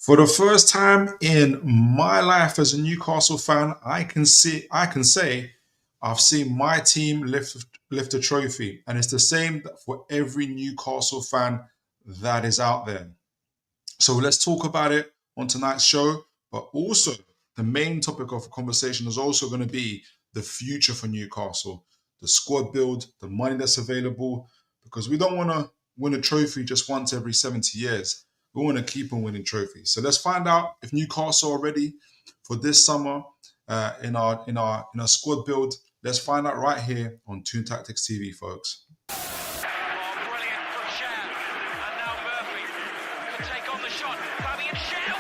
For the first time in my life as a Newcastle fan, I can say I've seen my team lift a trophy, and it's the same for every Newcastle fan that is out there. So let's talk about it on tonight's show. But also, the main topic of conversation is also going to be the future for Newcastle, the squad build, the money that's available, because we don't want to win a trophy just once every 70 years. We want to keep on winning trophies. So let's find out if Newcastle are ready for this summer in our squad build. Let's find out right here on Toon Tactics TV, folks. Brilliant from Shea. And now Murphy can take on the shot. Fabian Shea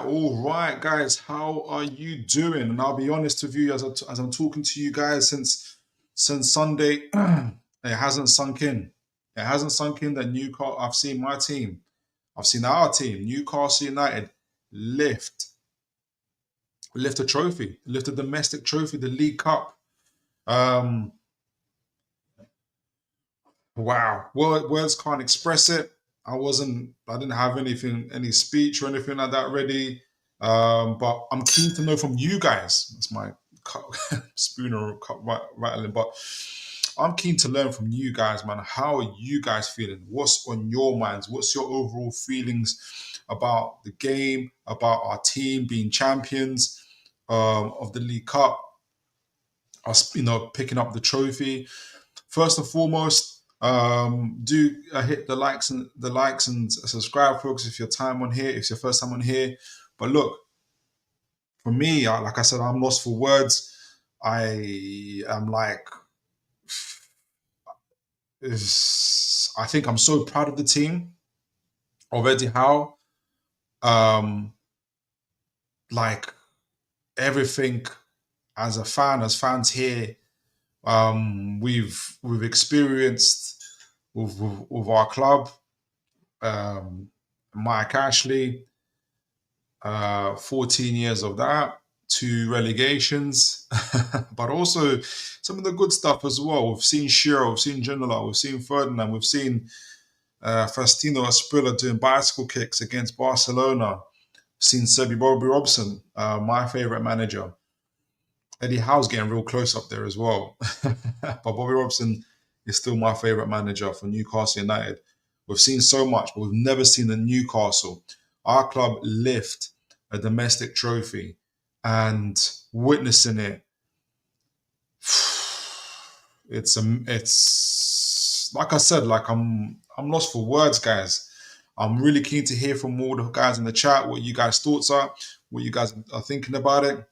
All right, guys. How are you doing? And I'll be honest with you, as I'm talking to you guys since Sunday, it hasn't sunk in. It hasn't sunk in that Newcastle. I've seen my team. I've seen our team, Newcastle United, lift a trophy, lift a domestic trophy, the League Cup. Um, wow, words can't express it. I didn't have any speech or anything like that ready. But I'm keen to know from you guys. That's my spoon or cup rattling, but I'm keen to learn from you guys, man. How are you guys feeling? What's on your minds? What's your overall feelings about the game, about our team being champions of the League Cup, us, picking up the trophy? First and foremost, do hit the likes and subscribe, folks. If your time on here, if it's your first time on here. But look, for me, like I said, I'm lost for words. I am like, I think I'm so proud of the team already. How, um, like everything as a fan, as fans here, we've experienced with our club, um, Mike Ashley, 14 years of that, 2 relegations, but also some of the good stuff as well. We've seen Shearer, we've seen Ginola, we've seen Ferdinand, we've seen Faustino Asprilla doing bicycle kicks against Barcelona. Seen Bobby Robson, my favourite manager. Eddie Howe's getting real close up there as well. But Bobby Robson is still my favourite manager for Newcastle United. We've seen so much, but we've never seen the Newcastle, our club, lift a domestic trophy, and witnessing it. It's like I said, like I'm lost for words, guys. I'm really keen to hear from all the guys in the chat what you guys' thoughts are, what you guys are thinking about it.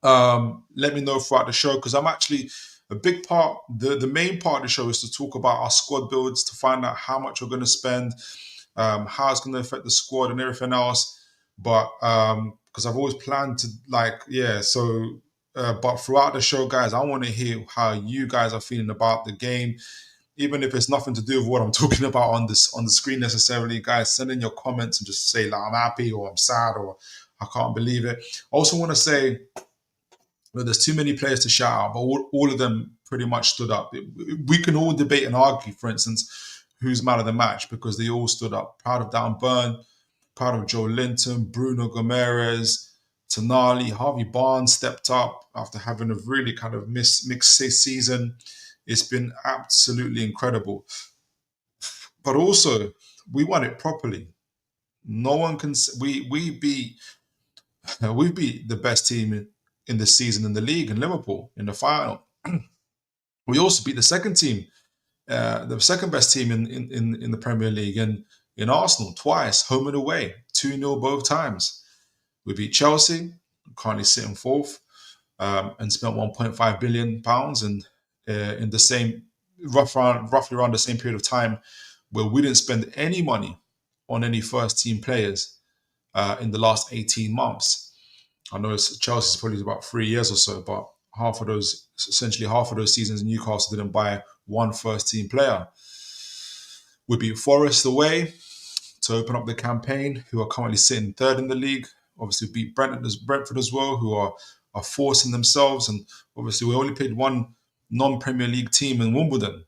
Let me know throughout the show, because I'm actually a big part. The main part of the show is to talk about our squad builds, to find out how much we're going to spend, how it's going to affect the squad and everything else. But because I've always planned to, but throughout the show, guys, I want to hear how you guys are feeling about the game, even if it's nothing to do with what I'm talking about on the screen necessarily. Guys, send in your comments and just say, like, I'm happy or I'm sad or I can't believe it. I also want to say, there's too many players to shout out, but all of them pretty much stood up. We can all debate and argue, for instance, who's man of the match, because they all stood up. Proud of Dan Burn, proud of Joe Linton, Bruno Gomes, Tonali, Harvey Barnes stepped up after having a really kind of mixed season. It's been absolutely incredible. But also, we won it properly. No one can. We beat the best team in the season in the league, in Liverpool, in the final. We also beat the second best team in the Premier League, in Arsenal twice, home and away, 2-0 both times. We beat Chelsea, currently sitting fourth, and spent £1.5 billion in the same roughly around the same period of time, where we didn't spend any money on any first team players in the last 18 months. I know Chelsea's probably about 3 years or so, but essentially half of those seasons, Newcastle didn't buy one first team player. We beat Forest away, to open up the campaign, who are currently sitting third in the league. Obviously beat Brentford as well, who are forcing themselves. And obviously we only played one non-Premier League team in Wimbledon.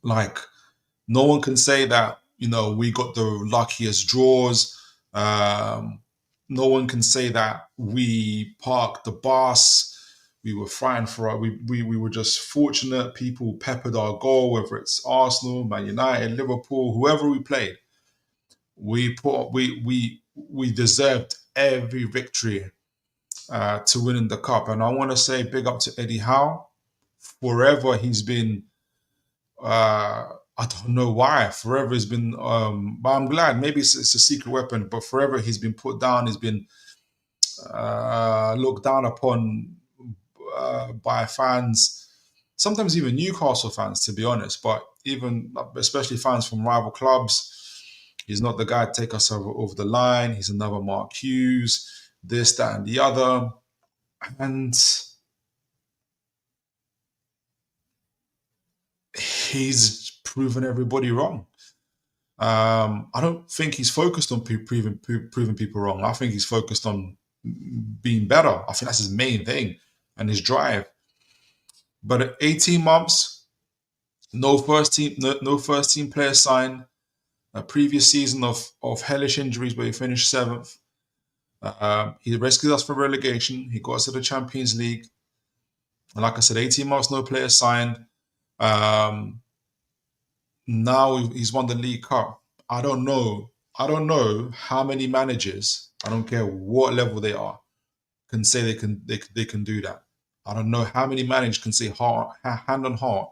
Like, no one can say that, we got the luckiest draws. No one can say that we parked the bus. We were fighting for it. We were just fortunate. People peppered our goal, whether it's Arsenal, Man United, Liverpool, whoever we played. We deserved every victory to win in the cup. And I want to say big up to Eddie Howe. Forever he's been, I don't know why, forever he's been, but I'm glad, maybe it's a secret weapon, but forever he's been put down, he's been looked down upon by fans, sometimes even Newcastle fans, to be honest, but even, especially fans from rival clubs. He's not the guy to take us over the line. He's another Mark Hughes, this, that, and the other. And he's proven everybody wrong. I don't think he's focused on proving people wrong. I think he's focused on being better. I think that's his main thing and his drive. But at 18 months, no first team player signed. A previous season of hellish injuries where he finished 7th. He rescued us from relegation. He got us to the Champions League. And like I said, 18 months, no player signed. Now he's won the League Cup. I don't know how many managers, I don't care what level they are, can say they can do that. I don't know how many managers can say hand on heart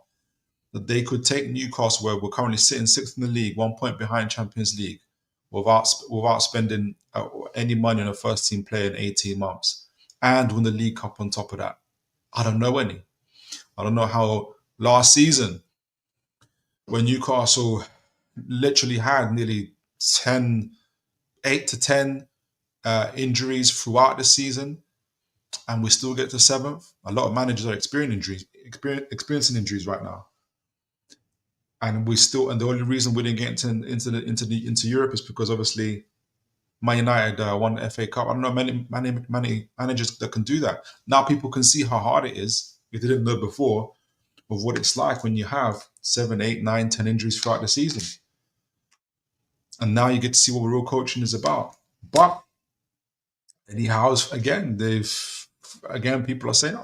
that they could take Newcastle, where we're currently sitting 6th in the league, 1 point behind Champions League, without spending any money on a first team player in 18 months, and win the League Cup on top of that. I don't know any. I don't know how last season, when Newcastle literally had nearly 8 to 10 injuries throughout the season, and we still get to 7th. A lot of managers are experiencing injuries right now. And the only reason we didn't get into Europe is because obviously Man United won the FA Cup. I don't know many managers that can do that. Now people can see how hard it is, if they didn't know before, of what it's like when you have 7, 8, 9, 10 injuries throughout the season. And now you get to see what real coaching is about. But anyhow, again, people are saying,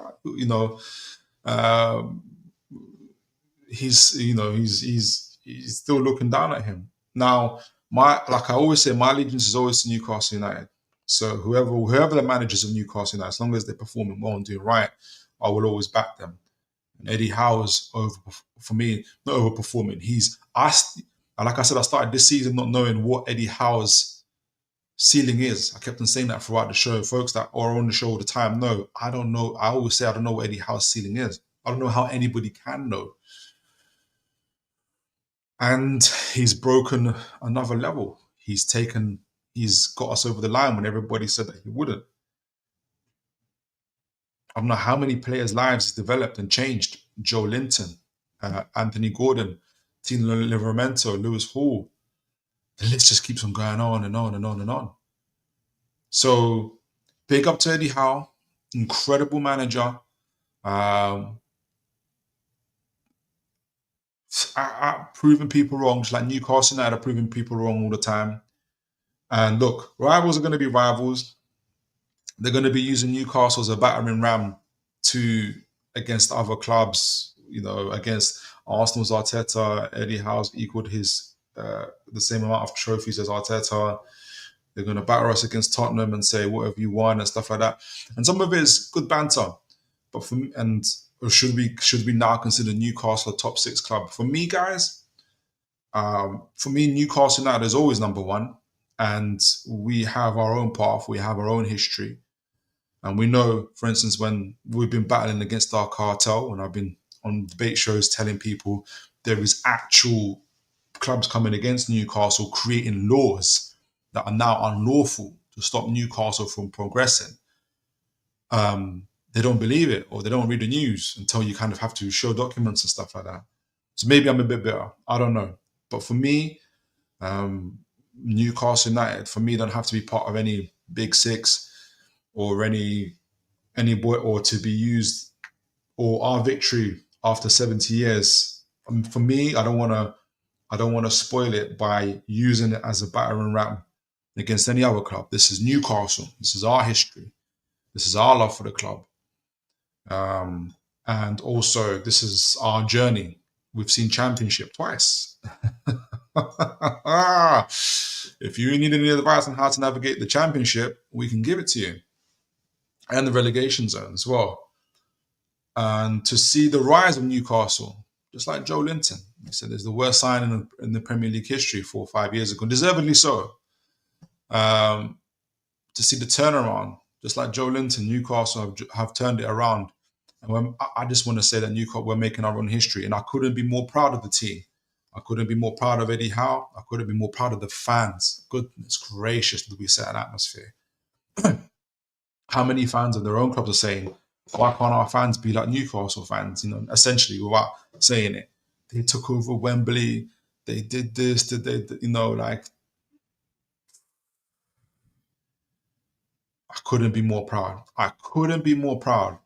he's still looking down at him. Now, like I always say, my allegiance is always to Newcastle United. So whoever the managers of Newcastle United, as long as they're performing well and doing right, I will always back them. And Eddie Howe is, for me, not overperforming. Like I said, I started this season not knowing what Eddie Howe's ceiling is. I kept on saying that throughout the show. Folks that are on the show all the time know. I don't know. I always say I don't know what Eddie Howe's ceiling is. I don't know how anybody can know. And he's broken another level. He's got us over the line when everybody said that he wouldn't. I don't know how many players' lives he's developed and changed. Joe Linton, Anthony Gordon, Tino Livramento, Lewis Hall. The list just keeps on going on and on and on and on. So, big up to Eddie Howe, incredible manager. Proving people wrong, just like Newcastle United are proving people wrong all the time. And look, rivals are going to be rivals. They're going to be using Newcastle as a battering ram against other clubs. Against Arsenal's Arteta, Eddie Howe's equaled his the same amount of trophies as Arteta. They're going to batter us against Tottenham and say, what have you won, and stuff like that. And some of it is good banter. But for me, should we now consider Newcastle a top 6 club? For me, guys, Newcastle United is always number 1. And we have our own path. We have our own history. And we know, for instance, when we've been battling against our cartel, and I've been on debate shows telling people there is actual clubs coming against Newcastle creating laws that are now unlawful to stop Newcastle from progressing. They don't believe it, or they don't read the news until you kind of have to show documents and stuff like that. So maybe I'm a bit bitter. I don't know. But for me, Newcastle United, for me, don't have to be part of any big six or any boy, or to be used, or our victory after 70 years. For me, I don't want to spoil it by using it as a battering ram against any other club. This is Newcastle. This is our history. This is our love for the club. And also, this is our journey. We've seen Championship twice. If you need any advice on how to navigate the Championship, we can give it to you. And the relegation zone as well. And to see the rise of Newcastle, just like Joe Linton. He said it's the worst signing in the Premier League history 4 or 5 years ago, deservedly so. To see the turnaround, just like Joe Linton, Newcastle have turned it around. And I just want to say that Newcastle, we're making our own history. And I couldn't be more proud of the team. I couldn't be more proud of Eddie Howe. I couldn't be more proud of the fans. Goodness gracious, did we set an atmosphere. How many fans of their own clubs are saying, why can't our fans be like Newcastle fans? Essentially, without saying it. They took over Wembley. They did this. I couldn't be more proud. I couldn't be more proud.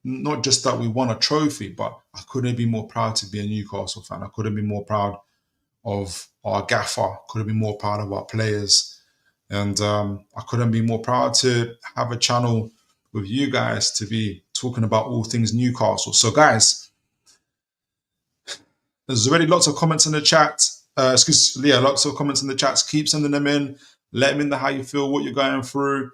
Not just that we won a trophy, but I couldn't be more proud to be a Newcastle fan. I couldn't be more proud of our gaffer. Couldn't be more proud of our players. And I couldn't be more proud to have a channel with you guys to be talking about all things Newcastle. So, guys, there's already lots of comments in the chat. Lots of comments in the chats. Keep sending them in. Let me know how you feel, what you're going through.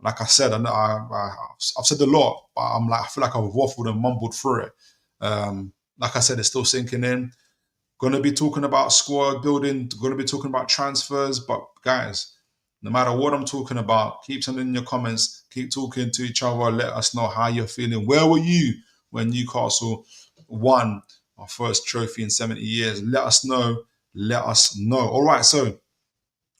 Like I said, I've said a lot, but I feel like I've waffled and mumbled through it. Like I said, it's still sinking in. Going to be talking about squad building. Going to be talking about transfers. But guys, no matter what I'm talking about, keep sending in your comments. Keep talking to each other. Let us know how you're feeling. Where were you when Newcastle won our first trophy in 70 years? Let us know. Let us know. All right, so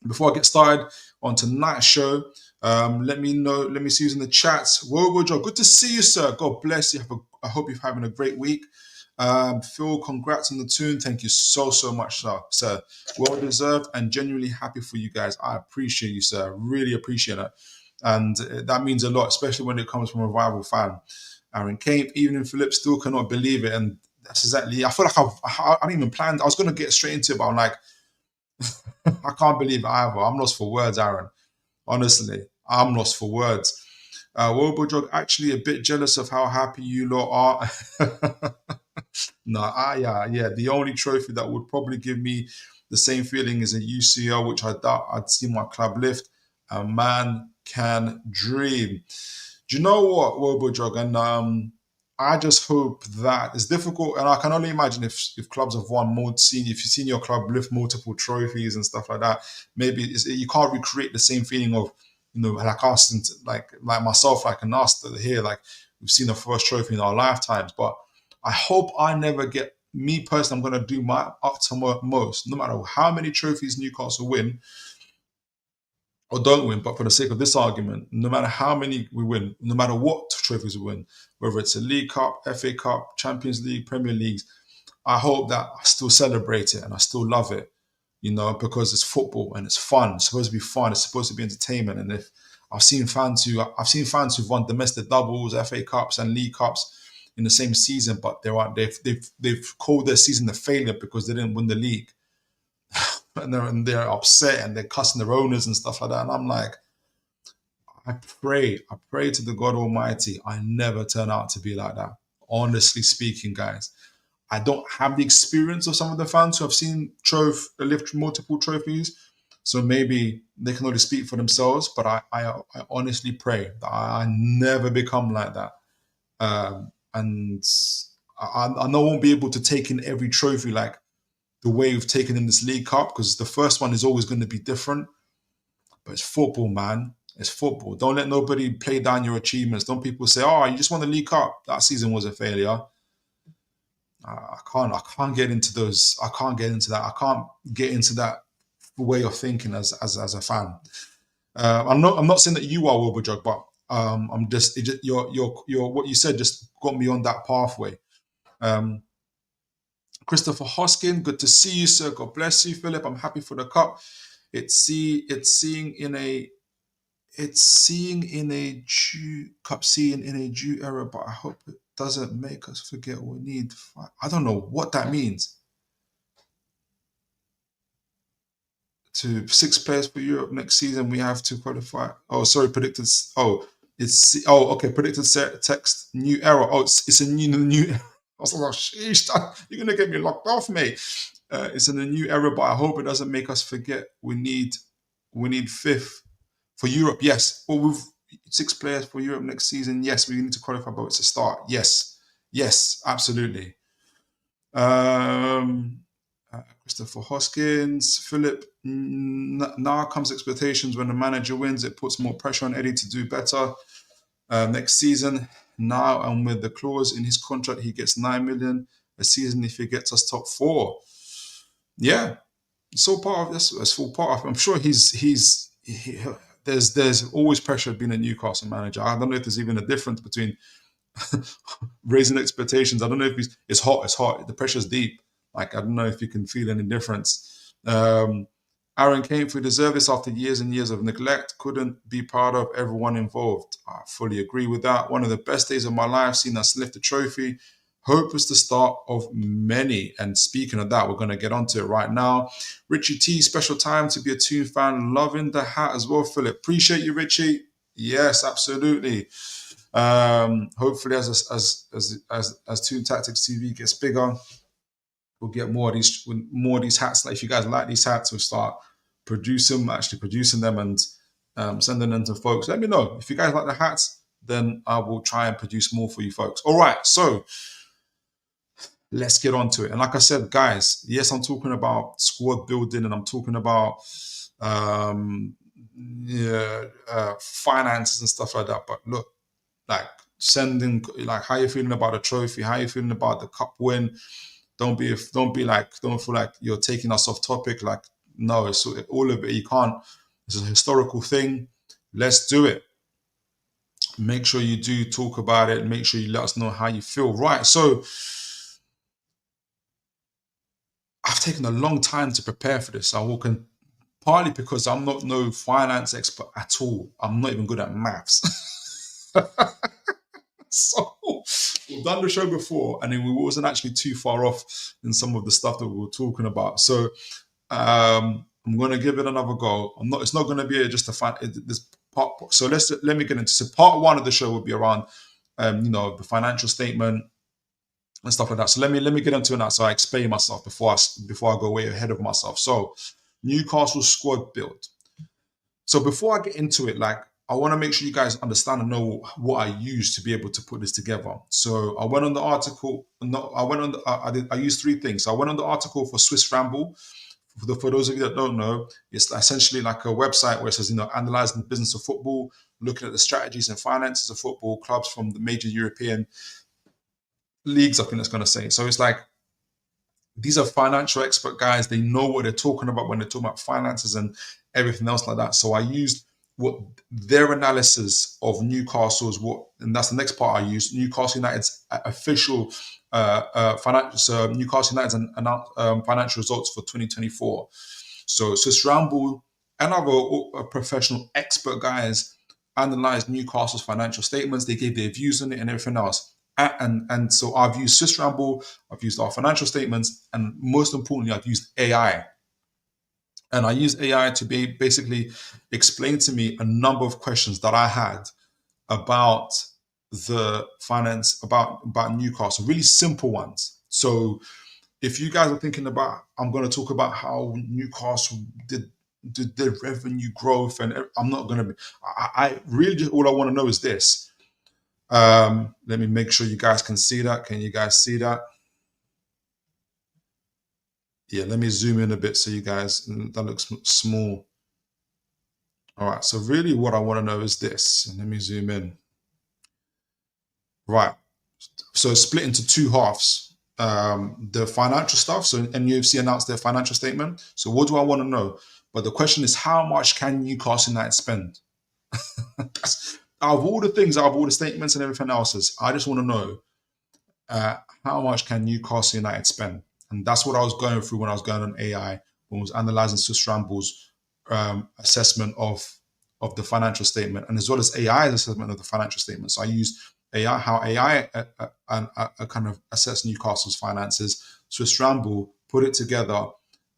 before I get started on tonight's show, let me see who's in the chats. Wojo, good to see you, sir. God bless you. I hope you're having a great week. Phil, congrats on the tune. Thank you so much, sir. Well deserved and genuinely happy for you guys. I appreciate you, sir. Really appreciate it. And that means a lot, especially when it comes from a rival fan. Aaron Cape, Evening Phillips, still cannot believe it. And that's exactly, I feel like I didn't even plan. I was going to get straight into it, but I'm like, I can't believe it either. I'm lost for words, Aaron. Honestly, I'm lost for words. Wobojog, actually a bit jealous of how happy you lot are. Yeah. The only trophy that would probably give me the same feeling is a UCL, which I doubt I'd see my club lift. A man can dream. Do you know what, Wobojog? And I just hope that it's difficult, and I can only imagine if clubs have won more, if you've seen your club lift multiple trophies and stuff like that, maybe you can't recreate the same feeling of, like us, and like myself, like and us here, like we've seen the first trophy in our lifetimes. But I hope I never get, me personally, I'm going to do my utmost, no matter how many trophies Newcastle win or don't win, but for the sake of this argument, no matter how many we win, no matter what trophies we win, whether it's a League Cup, FA Cup, Champions League, Premier Leagues, I hope that I still celebrate it and I still love it, because it's football and it's fun. It's supposed to be fun. It's supposed to be entertainment. And if I've seen fans who've won domestic doubles, FA Cups, and League Cups in the same season, but they've called their season a failure because they didn't win the league. And they're upset and they're cussing their owners and stuff like that. And I'm like, I pray to the God Almighty, I never turn out to be like that. Honestly speaking, guys, I don't have the experience of some of the fans who have seen lift multiple trophies. So maybe they can only speak for themselves, but I honestly pray that I never become like that. And I know I won't be able to take in every trophy like the way we've taken in this League Cup, because the first one is always going to be different. But it's football, man. It's football. Don't let nobody play down your achievements. Don't people say, "Oh, you just won the League Cup. That season was a failure." I can't get into those. I can't get into that. I can't get into that way of thinking as a fan. I'm not saying that you are Wilbur, but I'm just your what you said just got me on that pathway. Christopher Hoskin, good to see you, sir. God bless you, Philip. I'm happy for the cup. It's seeing in a Jew era, but I hope it doesn't make us forget what we need. I don't know what that means. To 6 players for Europe next season, we have to qualify. Oh, sorry, predicted. Oh, okay. Predicted text new era. Oh, it's a new. I was like, sheesh, you're gonna get me locked off, mate. It's in a new era, but I hope it doesn't make us forget. We need 5th for Europe. Yes, well, with 6 players for Europe next season. Yes, we need to qualify, but it's a start. Yes, absolutely. Christopher Hoskins, Philip. Now comes expectations. When the manager wins, it puts more pressure on Eddie to do better next season. Now, and with the clause in his contract, he gets 9 million a season if he gets us top 4. Yeah, it's all part of this. It's all part of. I'm sure there's always pressure being a Newcastle manager. I don't know if there's even a difference between raising expectations. I don't know if it's hot. It's hot. The pressure's deep. Like, I don't know if you can feel any difference. Aaron Kane, if we deserve this after years and years of neglect, couldn't be proud of everyone involved. I fully agree with that. One of the best days of my life, seeing us lift the trophy. Hope is the start of many. And speaking of that, we're going to get onto it right now. Richie T, special time to be a Toon fan. Loving the hat as well, Philip. Appreciate you, Richie. Yes, absolutely. Hopefully, as Toon Tactics TV gets bigger, we'll get more of these hats. Like, if you guys like these hats, we'll start producing them and sending them to folks. Let me know if you guys like the hats. Then I will try and produce more for you folks. All right, so let's get on to it. And like I said, guys, yes, I'm talking about squad building and I'm talking about finances and stuff like that. But look, like, sending, like, how you feeling about the trophy? How you feeling about the cup win? Don't feel like you're taking us off topic. Like, no, it's all of it. You can't. It's a historical thing. Let's do it. Make sure you do talk about it. Make sure you let us know how you feel. Right. So I've taken a long time to prepare for this. Partly because I'm not no finance expert at all. I'm not even good at maths. So we've done the show before, and we wasn't actually too far off in some of the stuff that we were talking about. So I'm going to give it another go. It's not going to be just this part. So let me get into. So part 1 of the show will be around, the financial statement and stuff like that. So let me get into it now. So I explain myself before I go way ahead of myself. So Newcastle squad build. So before I get into it, like, I want to make sure you guys understand and know what I used to be able to put this together. So I went on the article. I used 3 things. So I went on the article for Swiss Ramble. For those of you that don't know, it's essentially like a website where it says, analyzing the business of football, looking at the strategies and finances of football clubs from the major European leagues, I think that's going to say. So it's like, these are financial expert guys. They know what they're talking about when they're talking about finances and everything else like that. So I used what their analysis of Newcastle's, and that's the next part I used, Newcastle United's official financial. So Newcastle United's financial results for 2024. So Swiss Ramble and other professional expert guys analyzed Newcastle's financial statements. They gave their views on it and everything else. And so I've used Swiss Ramble, I've used our financial statements, and most importantly, I've used AI. And I used AI to basically explain to me a number of questions that I had about the finance, about Newcastle, really simple ones. So if you guys are thinking about, I'm going to talk about how Newcastle did the revenue growth, and I'm not going to be, I really just, all I want to know is this. Let me make sure you guys can see that. Can you guys see that? Yeah, let me zoom in a bit so you guys, that looks small. All right, so really what I want to know is this. Let me zoom in. Right, so it's split into 2 halves. The financial stuff, so NUFC announced their financial statement. So what do I want to know? But the question is, how much can Newcastle United spend? Out of all the things, out of all the statements and everything else, I just want to know, how much can Newcastle United spend? And that's what I was going through when I was going on AI, when I was analyzing Swiss Ramble's assessment of the financial statement, and as well as AI's assessment of the financial statement. So I used AI, how AI kind of assess Newcastle's finances. Swiss Ramble put it together,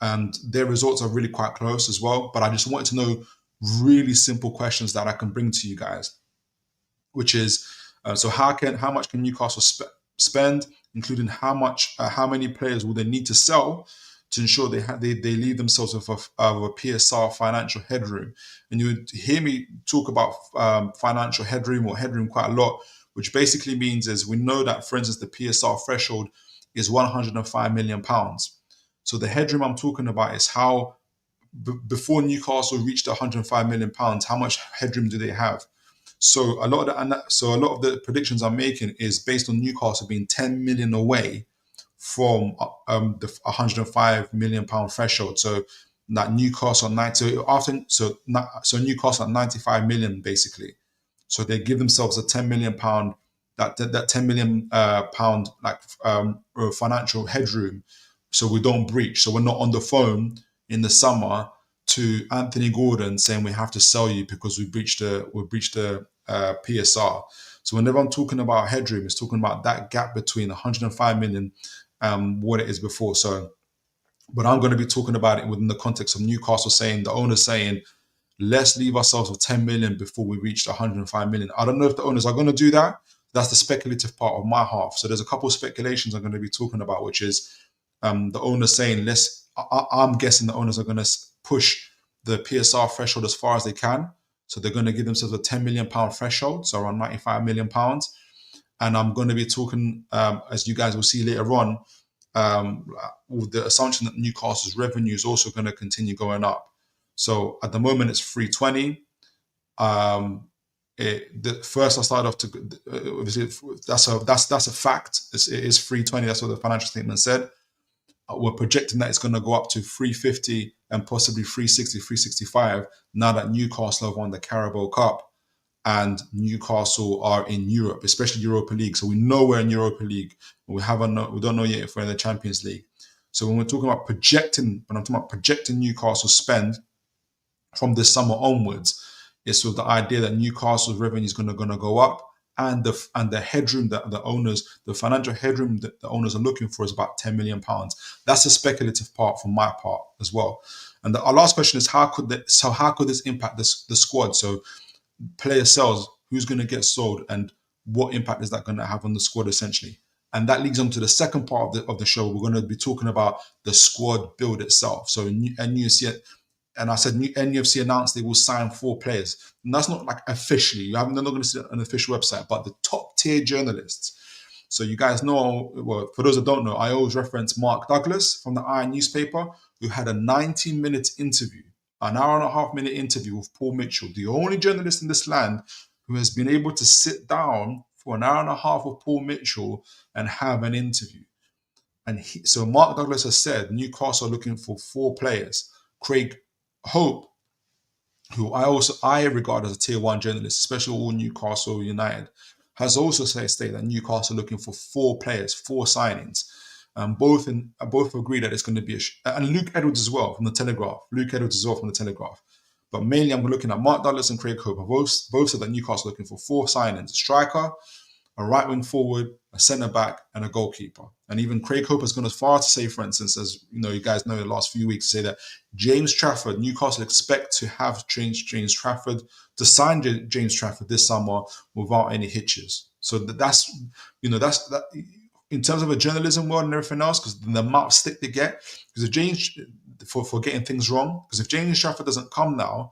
and their results are really quite close as well. But I just wanted to know really simple questions that I can bring to you guys, which is so how much can Newcastle spend, including how many players will they need to sell to ensure they leave themselves with a PSR financial headroom. And you would hear me talk about financial headroom or headroom quite a lot, which basically means is we know that, for instance, the PSR threshold is £105 million. So the headroom I'm talking about is how before Newcastle reached £105 million, how much headroom do they have? So a lot of the predictions I'm making is based on Newcastle being 10 million away from the £105 million threshold. So that Newcastle so Newcastle at 95 million basically. So they give themselves a £10 million that £10 million financial headroom, so we don't breach. So we're not on the phone in the summer to Anthony Gordon saying we have to sell you because we breached the PSR. So whenever I'm talking about headroom, it's talking about that gap between 105 million and what it is before. So, but I'm going to be talking about it within the context of Newcastle saying, the owner saying, let's leave ourselves with 10 million before we reach 105 million. I don't know if the owners are going to do that. That's the speculative part of my half. So there's a couple of speculations I'm going to be talking about, which is the owner saying, I'm guessing the owners are going to push the PSR threshold as far as they can. So they're going to give themselves a £10 million threshold, so around £95 million. And I'm going to be talking, as you guys will see later on, with the assumption that Newcastle's revenue is also going to continue going up. So at the moment it's 320. First I started off to that's a fact. It is 320. That's what the financial statement said. We're projecting that it's going to go up to 350 and possibly 360, 365 now that Newcastle have won the Carabao Cup and Newcastle are in Europe, especially Europa League. So we know we're in Europa League, but we don't know yet if we're in the Champions League. So when I'm talking about projecting Newcastle spend from this summer onwards, it's with the idea that Newcastle's revenue is going to go up, and the headroom that the financial headroom that the owners are looking for is about £10 million. That's a speculative part from my part as well. And our last question is how could this impact the squad? So player sales, who's going to get sold, and what impact is that going to have on the squad essentially? And that leads on to the second part of the show. We're going to be talking about the squad build itself. So NUFC, and I said NUFC announced they will sign 4 players. And that's not like officially. They're not going to see it on an official website, but the top tier journalists. So you guys know, well, for those that don't know, I always reference Mark Douglas from the Iron newspaper, who had a 19-minute interview, an hour and a half minute interview with Paul Mitchell, the only journalist in this land who has been able to sit down for an hour and a half with Paul Mitchell and have an interview. And so Mark Douglas has said Newcastle are looking for 4 players. Craig Hope, who I regard as a tier 1 journalist, especially all Newcastle United, has also stated that Newcastle are looking for 4 players, 4 signings. Both agree that it's going to be and Luke Edwards as well from the Telegraph. But mainly I'm looking at Mark Douglas and Craig Hope. Both said that Newcastle are looking for 4 signings: a striker, a right wing forward, a centre back, and a goalkeeper. And even Craig Hope has gone as far to say, for instance, as you guys know, the last few weeks, say that James Trafford, Newcastle expect to have James Trafford to sign James Trafford this summer without any hitches. So that's in terms of a journalism world and everything else, because the amount of stick they get, because if James for getting things wrong, because if James Trafford doesn't come now,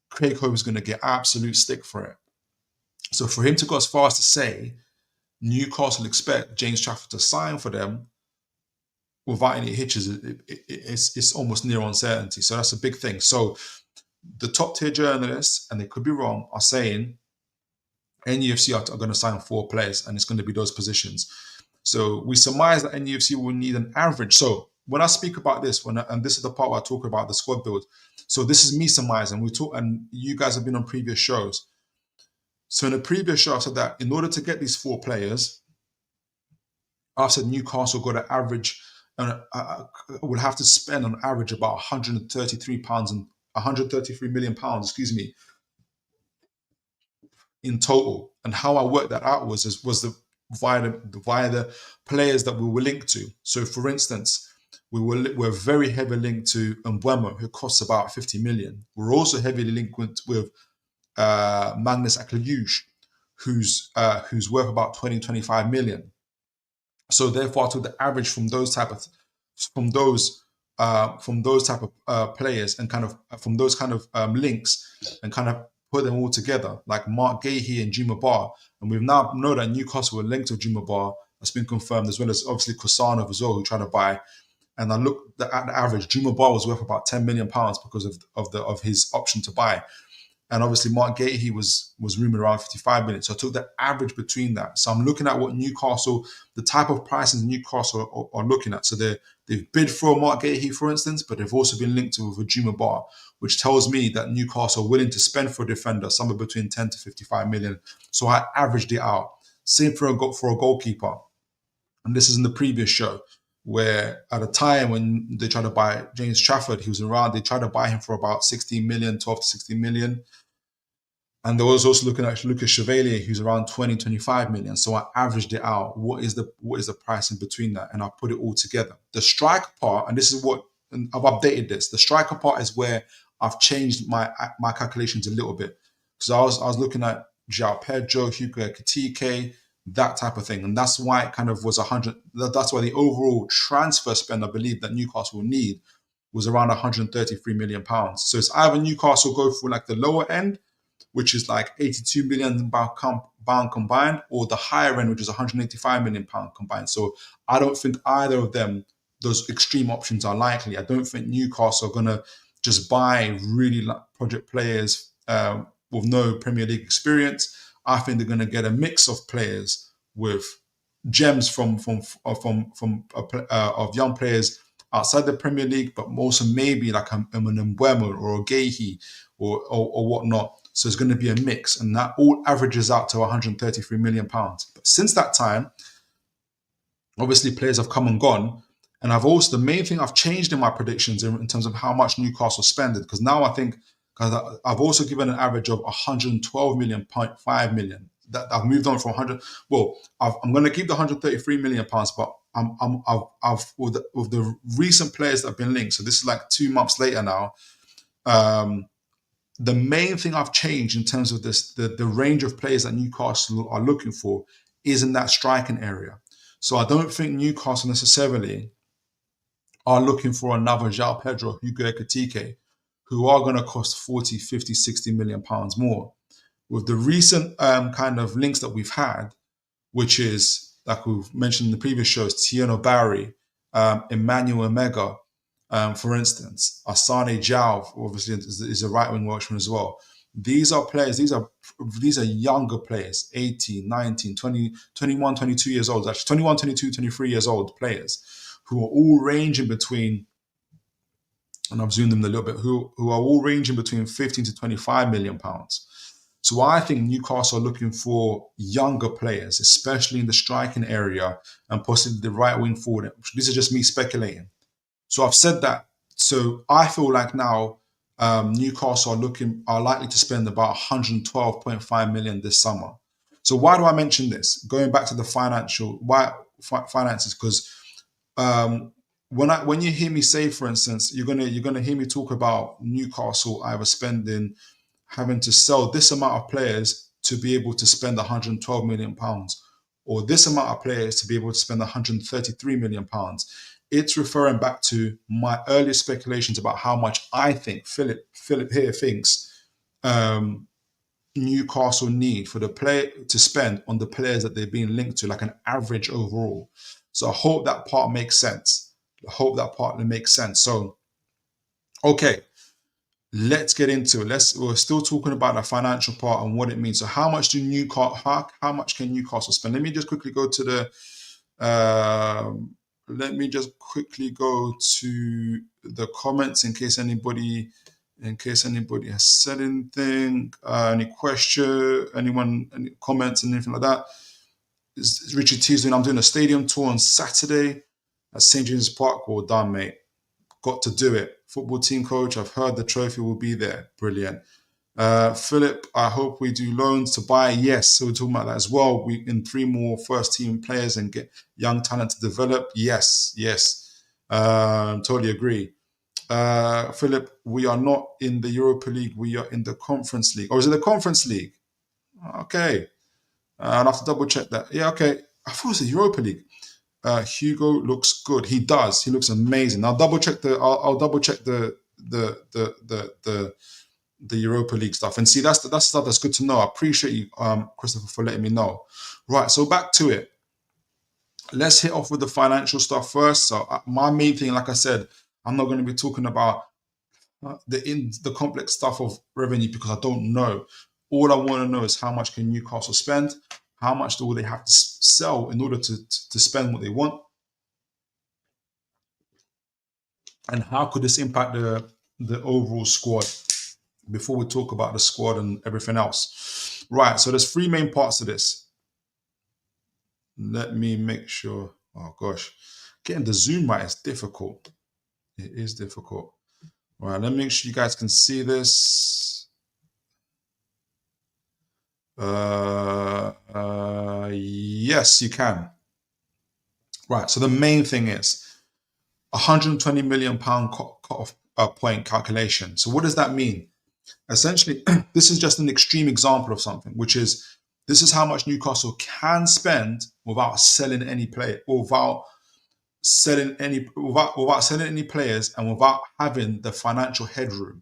Craig Hope is going to get absolute stick for it. So for him to go as far as to say Newcastle expect James Trafford to sign for them without any hitches, it's almost near uncertainty. So that's a big thing. So the top tier journalists, and they could be wrong, are saying NUFC are going to sign 4 players, and it's going to be those positions. So we surmise that NUFC will need an average. So when I speak about this, and this is the part where I talk about the squad build. So this is me surmising. And you guys have been on previous shows. So in a previous show, I said that in order to get these 4 players, I said Newcastle got to average will have to spend on average about 133 pounds and 133 million pounds, excuse me, in total. And how I worked that out was via the players that we were linked to. So, for instance, we're very heavily linked to Mbeumo, who costs about 50 million. We're also heavily linked with Magnus Akliouche, who's worth about 20-25 million. So therefore, I took the average from those type of players and kind of from those kind of links and kind of put them all together, like Mark Gahey and Juma Bar. And we've now know that Newcastle were linked to Juma Bar. That's been confirmed, as well as obviously Kosanov as well, who tried to buy. And I looked at the average. Juma Bar was worth about £10 million because of his option to buy. And obviously Mark Gahey was rumored around 55 million. So I took the average between that. So I'm looking at what Newcastle, the type of prices Newcastle are looking at. So they've bid for Mark Gahey, for instance, but they've also been linked to with a Juma Bar, which tells me that Newcastle are willing to spend for a defender somewhere between 10 to 55 million. So I averaged it out. Same for a goalkeeper. And this is in the previous show, where at a time when they tried to buy James Trafford, he was around, they tried to buy him for about 16 million, 12 to 16 million. And they was also looking at Lucas Chevalier, who's around 20-25 million. So I averaged it out. What is the price in between that? And I put it all together. The striker part, and this is what, and I've updated this. The striker part is where I've changed my calculations a little bit. Because I was looking at João Pedro, Hugo Ekitike, that type of thing. And that's why it kind of was 100. That's why the overall transfer spend, I believe, that Newcastle will need was around 133 million pounds. So it's either Newcastle go for like the lower end, which is like 82 million pound combined, or the higher end, which is 185 million pound combined. So I don't think either of them, those extreme options, are likely. I don't think Newcastle are going to just buy really project players with no Premier League experience. I think they're going to get a mix of players with gems of young players outside the Premier League, but also maybe like an Mbeumo or a Gahey or whatnot. So it's going to be a mix, and that all averages out to 133 million pounds. But since that time, obviously players have come and gone. And the main thing I've changed in my predictions in terms of how much Newcastle spending, because now I think, because I've also given an average of 112 million, 0.5 million. That I've moved on from 100. Well, I'm going to keep the 133 million pounds, but I've with the recent players that have been linked. So this is like 2 months later now. The main thing I've changed in terms of this, the range of players that Newcastle are looking for, is in that striking area. So I don't think Newcastle necessarily are looking for another João Pedro, Hugo Ekitike, who are going to cost 40, 50, 60 million pounds more. With the recent kind of links that we've had, which is, like we've mentioned in the previous shows, Tieno Barry, Emmanuel Omega, for instance, Asane Jao, obviously, is a right-wing Welshman as well. These are players, these are younger players, 18, 19, 20, 21, 22 years old, actually 21, 22, 23 years old players, who are all ranging between, and I've zoomed them a little bit, who are all ranging between 15 to 25 million pounds. So I think Newcastle are looking for younger players, especially in the striking area and possibly the right wing forward. This is just me speculating. So I've said that. So I feel like now Newcastle are likely to spend about 112.5 million this summer. So why do I mention this? Going back to the finances, because when you hear me say, for instance, you're gonna hear me talk about Newcastle either having to sell this amount of players to be able to spend 112 million pounds, or this amount of players to be able to spend 133 million pounds. It's referring back to my earlier speculations about how much I think Philip here thinks Newcastle need for the player to spend on the players that they've been linked to, like an average overall. So I hope that part makes sense. So, okay, let's get into it. We're still talking about the financial part and what it means. So how much can Newcastle spend? Let me just quickly go to the comments in case anybody has said anything, any question, any comments and anything like that. Richard T's doing, I'm doing a stadium tour on Saturday. at St James's Park. Well done, mate. Got to do it. Football team coach, I've heard the trophy will be there. Brilliant. Philip, I hope we do loans to buy. Yes, so we're talking about that as well. We in 3 more first team players and get young talent to develop. Yes. Totally agree. Philip, we are not in the Europa League. We are in the Conference League. Or is it the Conference League? Okay. I'll have to double check that. Yeah, okay. I thought it was the Europa League. Hugo looks good. He does. He looks amazing. I'll double check I'll double check the Europa League stuff and see that's stuff that's good to know. I appreciate you, Christopher, for letting me know. Right, so back to it. Let's hit off with the financial stuff first. So my main thing, like I said, I'm not going to be talking about the complex stuff of revenue because I don't know. All I want to know is how much can Newcastle spend, how much do they have to sell in order to spend what they want, and how could this impact the overall squad before we talk about the squad and everything else. Right, so there's 3 main parts to this. Let me make sure. Oh gosh, getting the zoom right is difficult. It is difficult. All right, let me make sure you guys can see this. Yes, you can. Right, so the main thing is £120 million cut-off point calculation. So what does that mean? Essentially, this is just an extreme example of something, which is this is how much Newcastle can spend without selling any player, without selling any players, and without having the financial headroom.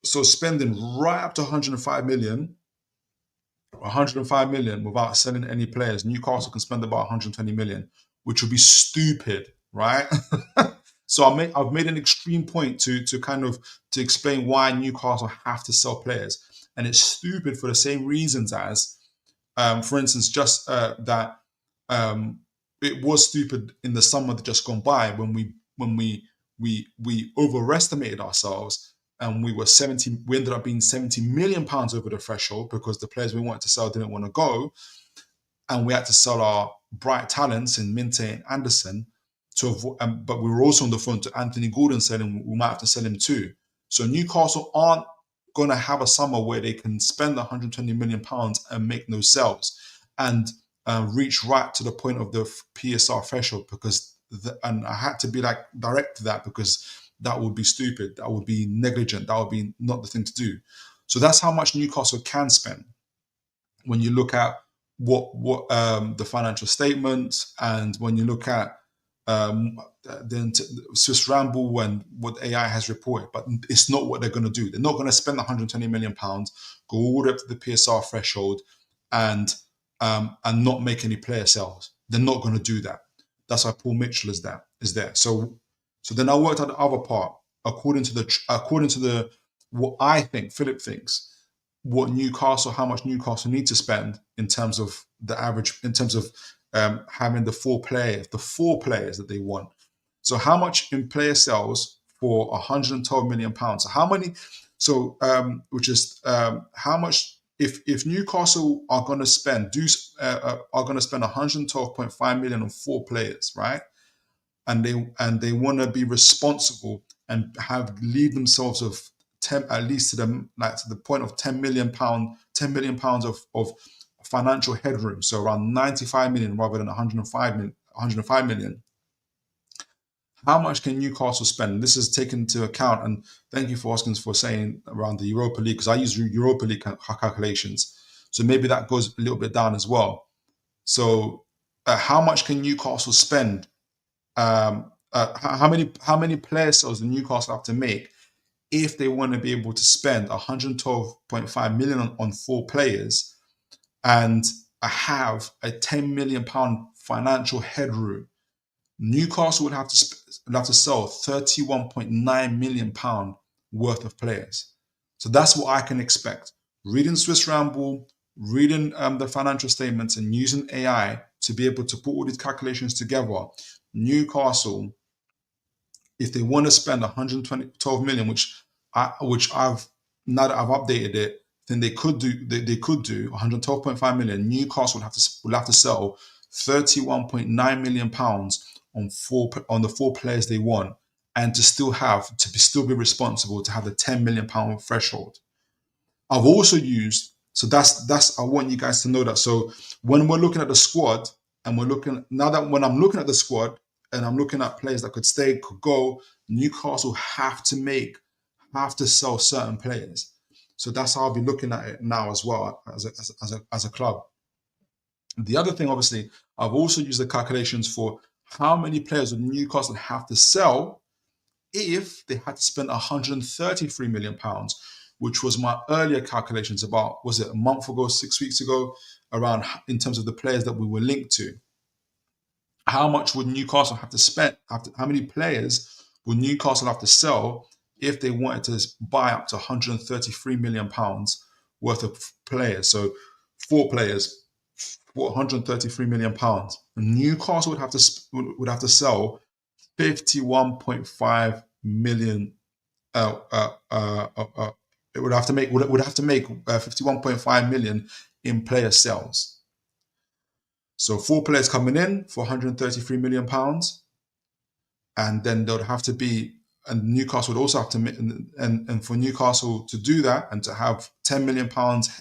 So spending right up to 105 million without selling any players, Newcastle can spend about 120 million, which would be stupid, right? So I've made an extreme point to explain why Newcastle have to sell players, and it's stupid for the same reasons as, for instance, just that it was stupid in the summer that just gone by when we overestimated ourselves and we ended up being 70 million pounds over the threshold because the players we wanted to sell didn't want to go, and we had to sell our bright talents in Minte and Anderson. But we were also on the phone to Anthony Gordon saying we might have to sell him too. So Newcastle aren't going to have a summer where they can spend 120 million pounds and make no sales and reach right to the point of the PSR threshold, because and I had to be like direct to that because that would be stupid, that would be negligent, that would be not the thing to do. So that's how much Newcastle can spend when you look at what the financial statements, and when you look at then Swiss Ramble and what AI has reported. But it's not what they're going to do. They're not going to spend 120 million pounds, go all the way up to the PSR threshold, and not make any player sales. They're not going to do that. That's why Paul Mitchell is there. So then I worked out the other part according to the what I think Philip thinks, what Newcastle, how much Newcastle need to spend in terms of the average, in terms of having the four players that they want. So how much in player sales for 112 million pounds? How many? So how much if Newcastle are going to spend 112.5 million on 4 players, right? And they want to be responsible and leave themselves of 10, at least to the point of 10 million pounds of financial headroom, so around 95 million rather than 105 million. How much can Newcastle spend? This is taken into account, and thank you for asking for saying around the Europa League, because I use Europa League calculations, so maybe that goes a little bit down as well. So how much can Newcastle spend? How many player sales do Newcastle have to make if they want to be able to spend 112.5 million on 4 players and have a 10 million pound financial headroom? Newcastle would have to sell 31.9 million pound worth of players. So that's what I can expect. Reading Swiss Ramble, reading the financial statements, and using AI to be able to put all these calculations together, Newcastle, if they want to spend 112 million, which I've, now that I've updated it, then they could do 112.5 million. Newcastle will have to sell 31.9 million pounds on the 4 players they want, and to still be responsible to have the £10 million threshold. I've also used, so that's I want you guys to know that. So when we're looking at the squad, and when I'm looking at the squad and I'm looking at players that could stay, could go, Newcastle have to sell certain players. So that's how I'll be looking at it now as well as a club. The other thing, obviously, I've also used the calculations for how many players would Newcastle have to sell if they had to spend £133 million, which was my earlier calculations about, was it a month ago, 6 weeks ago, around in terms of the players that we were linked to. How much would Newcastle have to spend? How many players would Newcastle have to sell if they wanted to buy up to £133 million worth of players? So 4 players for £133 million. Newcastle would have to sell 51.5 million. It would have to make 51.5 million in player sales. So 4 players coming in for £133 million, and then there would have to be, and Newcastle would also have to, and for Newcastle to do that and to have £10 million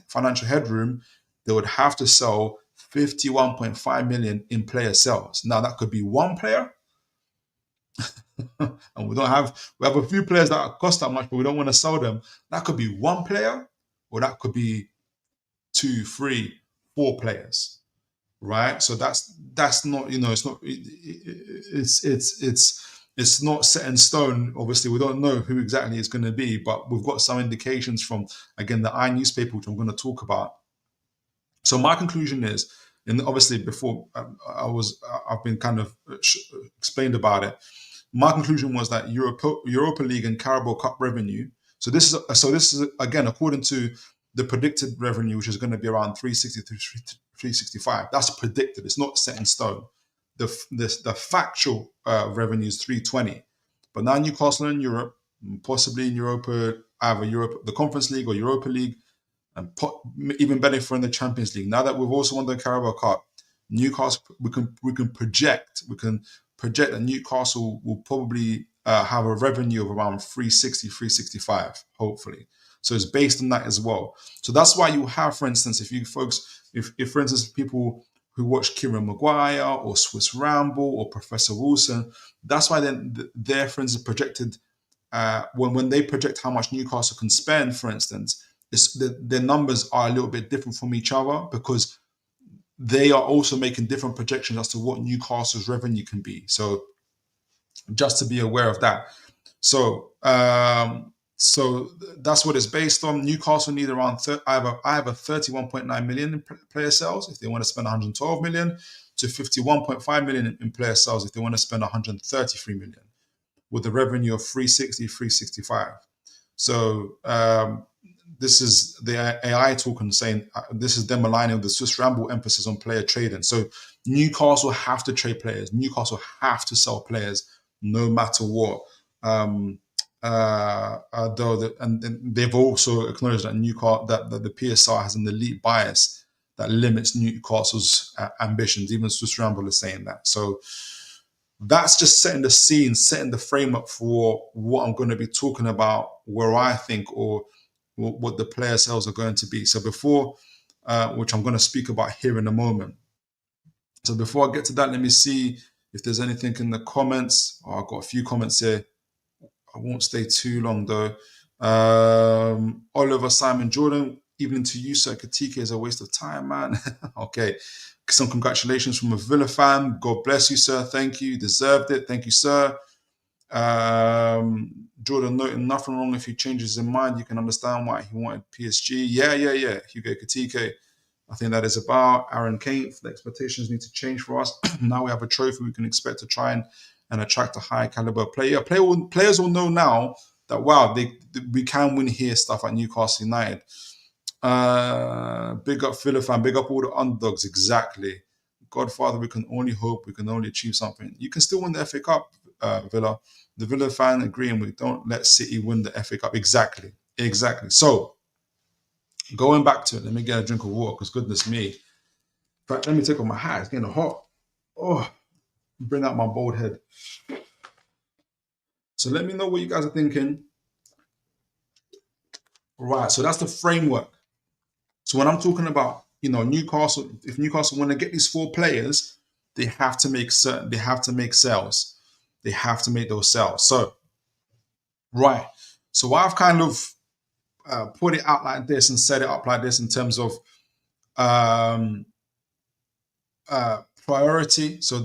financial headroom, they would have to sell 51.5 million in player sales. Now that could be one player, and we have a few players that cost that much, but we don't want to sell them. That could be one player, or that could be 2, 3, 4 players. Right, so that's not, it's not set in stone. Obviously, we don't know who exactly it's going to be, but we've got some indications from, again, the newspaper, which I'm going to talk about. So my conclusion is, and obviously before I've been kind of explained about it. My conclusion was that Europa League and Carabao Cup revenue. So this is again according to the predicted revenue, which is going to be around 360 to 365. That's predicted. It's not set in stone. The factual revenue is 320. But now Newcastle in Europe, possibly in Europa, either the Conference League or Europa League, and even better for in the Champions League. Now that we've also won the Carabao Cup, Newcastle, we can project that Newcastle will probably have a revenue of around 360, 365, hopefully. So it's based on that as well. So that's why you have, for instance, if for instance, people who watch Kieran Maguire or Swiss Ramble or Professor Wilson, that's why their friends are projected, when they project how much Newcastle can spend, for instance, their numbers are a little bit different from each other, because they are also making different projections as to what Newcastle's revenue can be. So just to be aware of that. So that's what it's based on. Newcastle need around either 31.9 million in player sales if they want to spend 112 million, to 51.5 million in player sales if they want to spend 133 million, with a revenue of 360, 365. So this is the AI token saying this is them aligning with the Swiss Ramble emphasis on player trading. So Newcastle have to trade players. Newcastle have to sell players no matter what. And they've also acknowledged that that the PSR has an elite bias that limits Newcastle's ambitions. Even Swiss Ramble is saying that. So that's just setting the scene, setting the framework for what I'm going to be talking about, where I think, or what the player sales are going to be. So before, which I'm going to speak about here in a moment. So before I get to that, let me see if there's anything in the comments. Oh, I've got a few comments here. I won't stay too long though. Oliver Simon Jordan, evening to you, sir. Katike is a waste of time, man. Okay. Some congratulations from a Villa fan. God bless you, sir. Thank you. You deserved it. Thank you, sir. Jordan noting nothing wrong if he changes his mind. You can understand why he wanted PSG. Yeah. Hugo Katike. I think that is about Aaron Kane. The expectations need to change for us. Now we have a trophy we can expect to try and attract a high caliber player. Players will know now that, wow, we can win here stuff at Newcastle United. Big up Villa fan, big up all the underdogs. Exactly. Godfather, we can only hope, we can only achieve something. You can still win the FA Cup, Villa. The Villa fan agreeing with, don't let City win the FA Cup. Exactly. So, going back to it, let me get a drink of water, because goodness me. In fact, let me take off my hat. It's getting hot. Oh, bring out my bold head. So let me know what you guys are thinking. Right, so that's the framework. So when I'm talking about, Newcastle, if Newcastle want to get these 4 players, they have to make sales. They have to make those sales. So, right. So I've kind of put it out like this and set it up like this in terms of priority. So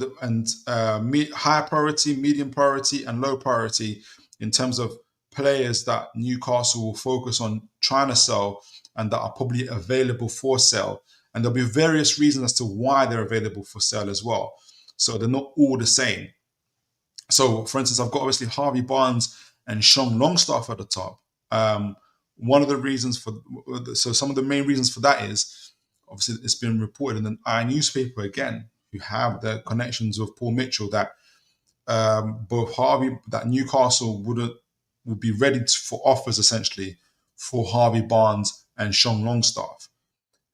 high priority, medium priority, and low priority in terms of players that Newcastle will focus on trying to sell and that are probably available for sale. And there'll be various reasons as to why they're available for sale as well. So they're not all the same. So, for instance, I've got obviously Harvey Barnes and Sean Longstaff at the top. One of the reasons some of the main reasons for that is, obviously, it's been reported in an I newspaper again, who have the connections with Paul Mitchell, that that Newcastle would be ready for offers essentially for Harvey Barnes and Sean Longstaff.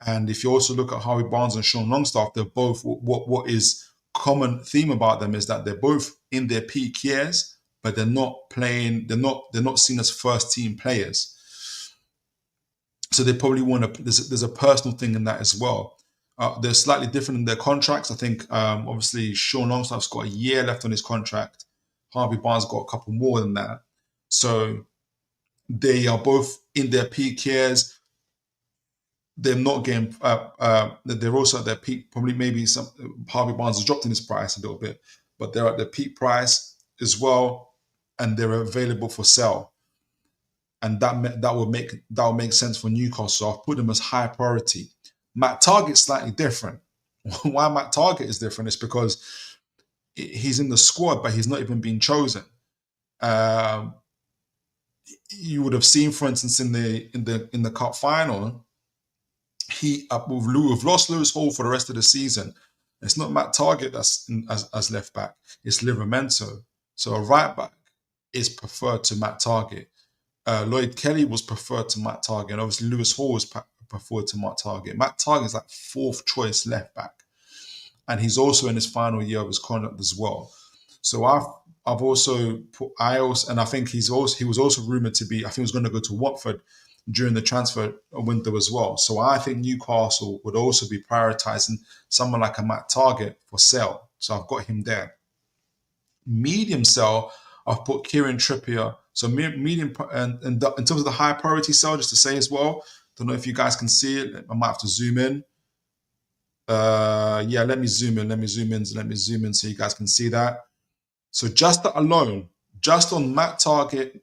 And if you also look at Harvey Barnes and Sean Longstaff, they're both, what is common theme about them is that they're both in their peak years, but they're not playing, they're not seen as first team players. So they probably want to, there's a personal thing in that as well. They're slightly different in their contracts. I think obviously Sean Longstaff's got a year left on his contract. Harvey Barnes got a couple more than that. So they are both in their peak years. They're not getting. They're also at their peak. Probably maybe some Harvey Barnes has dropped in his price a little bit, but they're at their peak price as well, and they're available for sale. And that will make sense for Newcastle. So I've put them as high priority. Matt Target's slightly different. Why Matt Target is different is because he's in the squad, but he's not even been chosen. You would have seen, for instance, in the cup final, we've lost Lewis Hall for the rest of the season. It's not Matt Target that's as left back. It's Livramento. So a right back is preferred to Matt Target. Lloyd Kelly was preferred to Matt Target, and obviously Lewis Hall was preferred to Matt Target. Matt Target is like 4th choice left back, and he's also in his final year of his contract as well. So I think he was also rumored to be. I think he was going to go to Watford during the transfer window as well. So I think Newcastle would also be prioritizing someone like a Matt Target for sale. So I've got him there. Medium sell, I've put Kieran Trippier. So medium, and in terms of the high priority sell, just to say as well, don't know if you guys can see it. I might have to zoom in. Let me zoom in so you guys can see that. So just that alone, just on Matt Target,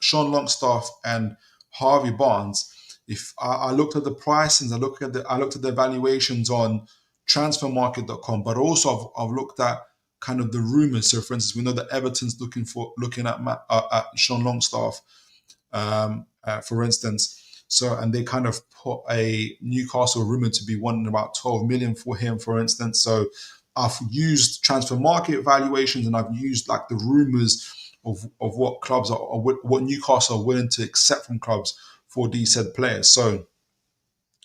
Sean Longstaff, and Harvey Barnes, if I looked at the pricings, I looked at the valuations on transfermarket.com, but also I've looked at kind of the rumors. So, for instance, we know that Everton's looking at Sean Longstaff, for instance. So, and they kind of put a Newcastle rumor to be wanting about 12 million for him, for instance. So, I've used transfer market valuations, and I've used like the rumors of what clubs what Newcastle are willing to accept from clubs for these said players. So,